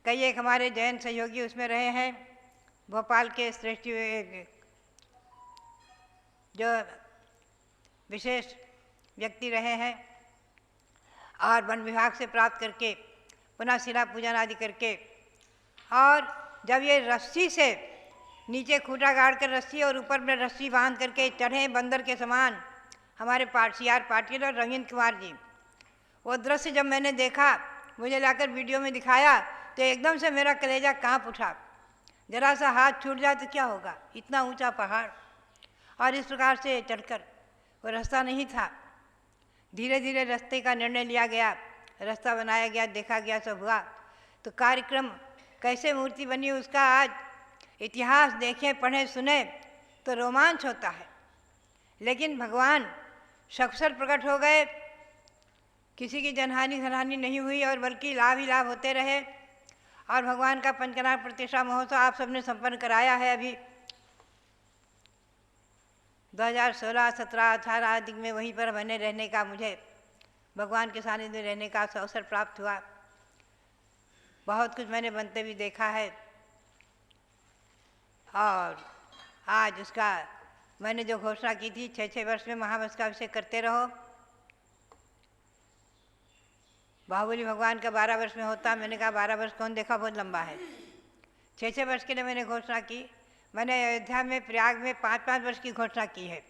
Speaker 6: कई एक हमारे जैन सहयोगी उसमें रहे हैं, भोपाल के श्रेष्ठ जो विशेष व्यक्ति रहे हैं, और वन विभाग से प्राप्त करके पुनः शिला पूजन आदि करके, और जब ये रस्सी से नीचे खूंटा गाड़ कर रस्सी और ऊपर में रस्सी बांध करके चढ़े बंदर के समान हमारे सीआर पाटिल और रविंद्र कुमार जी, वो दृश्य जब मैंने देखा, मुझे लाकर वीडियो में दिखाया, तो एकदम से मेरा कलेजा कांप उठा। जरा सा हाथ छूट जाए तो क्या होगा, इतना ऊंचा पहाड़, और इस प्रकार से चढ़कर वो रास्ता नहीं था। धीरे धीरे रास्ते का निर्णय लिया गया, रास्ता बनाया गया, देखा गया, सब हुआ। तो कार्यक्रम कैसे मूर्ति बनी उसका आज इतिहास देखें, पढ़ें, सुने तो रोमांच होता है। लेकिन भगवान सकुशल प्रकट हो गए, किसी की जनहानि धनहानि नहीं हुई, और बल्कि लाभ ही लाभ होते रहे। और भगवान का पंचकनाथ प्रतिष्ठा महोत्सव आप सबने संपन्न कराया है। अभी 2016, 17, 18 आदि में वहीं पर बने रहने का, मुझे भगवान के सानिध्य में रहने का अवसर प्राप्त हुआ। बहुत कुछ मैंने बनते भी देखा है, और आज उसका मैंने जो घोषणा की थी 6-6 वर्ष में महावंश का अभिषेक करते रहो। बाहुबली भगवान का 12 वर्ष में होता, मैंने कहा 12 वर्ष कौन देखा, बहुत लंबा है। 6-6 वर्ष के लिए मैंने घोषणा की। मैंने अयोध्या में, प्रयाग में 5-5 वर्ष की घोषणा की है।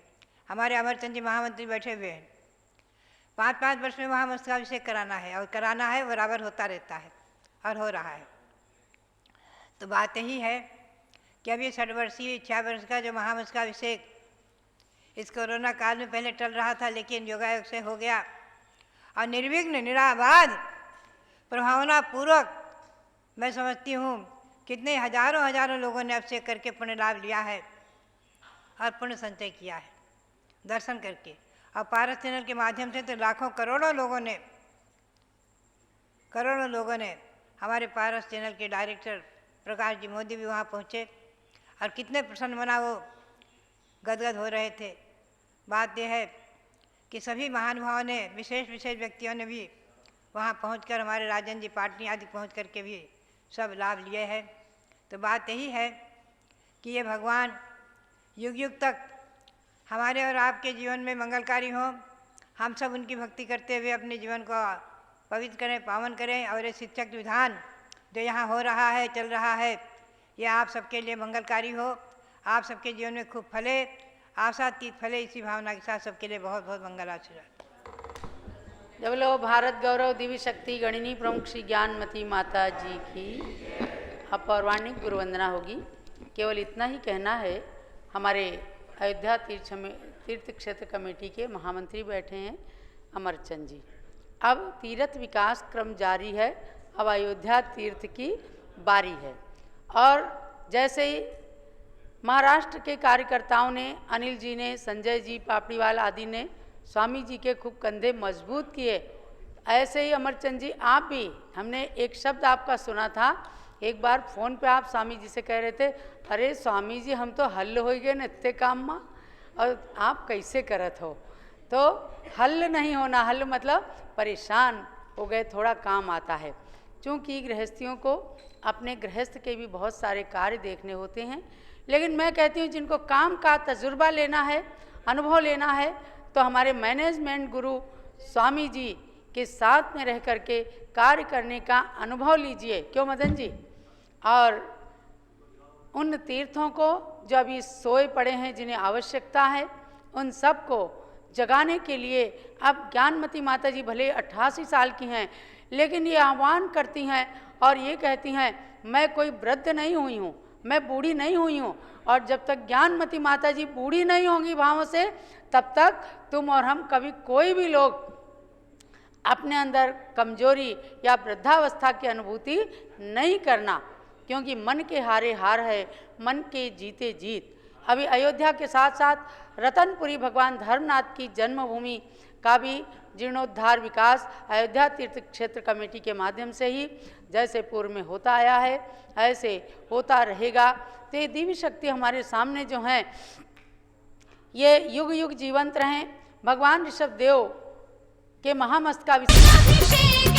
Speaker 6: हमारे अमरचंद जी महामंत्री बैठे हुए हैं। 5-5 वर्ष में महावंश का अभिषेक कराना है, और कराना है, बराबर होता रहता है और हो रहा है। तो बात यही है कि अभी 60 वर्षीय 6 वर्ष का जो महावंश का अभिषेक इस कोरोना काल में पहले टल रहा था, लेकिन योगायोग से हो गया, और निर्विघ्न, निराबाध, प्रभावना पूर्वक मैं समझती हूँ कितने हजारों लोगों ने अभिषेक करके पुण्य लाभ लिया है और पुण्य संचय किया है दर्शन करके। और पारस चैनल के माध्यम से तो लाखों करोड़ों लोगों ने हमारे पारस चैनल के डायरेक्टर प्रकाश जी मोदी भी वहाँ पहुँचे, और कितने प्रसन्न मना वो गदगद हो रहे थे। बात यह है कि सभी महानुभावों ने, विशेष व्यक्तियों ने भी वहाँ पहुंचकर, हमारे राजन जी पाटनी आदि पहुंच करके भी सब लाभ लिए हैं। तो बात यही है कि ये भगवान युग युग तक हमारे और आपके जीवन में मंगलकारी हों। हम सब उनकी भक्ति करते हुए अपने जीवन को पवित्र करें, पावन करें, और ये शिक्षक विधान जो यहाँ हो रहा है, चल रहा है, ये आप सबके लिए मंगलकारी हो, आप सबके जीवन में खूब फले, आशातीत फले। इसी भावना के साथ सबके लिए बहुत बहुत मंगल आशीर्वाद।
Speaker 5: जब लो भारत गौरव दिव्य शक्ति गणिनी प्रमुख श्री ज्ञानमती माता जी की अपौर्वाणिक गुरुवंदना होगी। केवल इतना ही कहना है। हमारे अयोध्या तीर्थ क्षेत्र कमेटी के महामंत्री बैठे हैं अमरचंद जी। अब तीर्थ विकास क्रम जारी है, अब अयोध्या तीर्थ की बारी है। और जैसे ही महाराष्ट्र के कार्यकर्ताओं ने, अनिल जी ने, संजय जी पापड़ीवाल आदि ने स्वामी जी के खूब कंधे मजबूत किए, ऐसे ही अमरचंद जी आप भी, हमने एक शब्द आपका सुना था एक बार फ़ोन पे, आप स्वामी जी से कह रहे थे, अरे स्वामी जी हम तो हल हो गए न इतने काम में, और आप कैसे करत हो। तो हल नहीं होना, हल मतलब परेशान हो गए, थोड़ा काम आता है। चूँकि गृहस्थियों को अपने गृहस्थ के भी बहुत सारे कार्य देखने होते हैं, लेकिन मैं कहती हूँ जिनको काम का तजुर्बा लेना है, अनुभव लेना है, तो हमारे मैनेजमेंट गुरु स्वामी जी के साथ में रह करके कार्य करने का अनुभव लीजिए। क्यों मदन जी? और उन तीर्थों को जो अभी सोए पड़े हैं, जिन्हें आवश्यकता है, उन सब को जगाने के लिए अब ज्ञानमती माता जी भले 88 साल की हैं, लेकिन ये आह्वान करती हैं और ये कहती हैं मैं कोई वृद्ध नहीं हुई हूँ, मैं बूढ़ी नहीं हुई हूँ, और जब तक ज्ञानमती माता जी बूढ़ी नहीं होंगी भावों से, तब तक तुम और हम कभी कोई भी लोग अपने अंदर कमजोरी या वृद्धावस्था की अनुभूति नहीं करना, क्योंकि मन के हारे हार है, मन के जीते जीत। अभी अयोध्या के साथ साथ रतनपुरी भगवान धर्मनाथ की जन्मभूमि का भी जीर्णोद्धार विकास अयोध्या तीर्थ क्षेत्र कमेटी के माध्यम से ही जैसे पूर्व में होता आया है, ऐसे होता रहेगा। तो ये दिव्य शक्ति हमारे सामने जो हैं, ये युग युग जीवंत रहें। भगवान ऋषभ देव के महामस्तकाभिषेक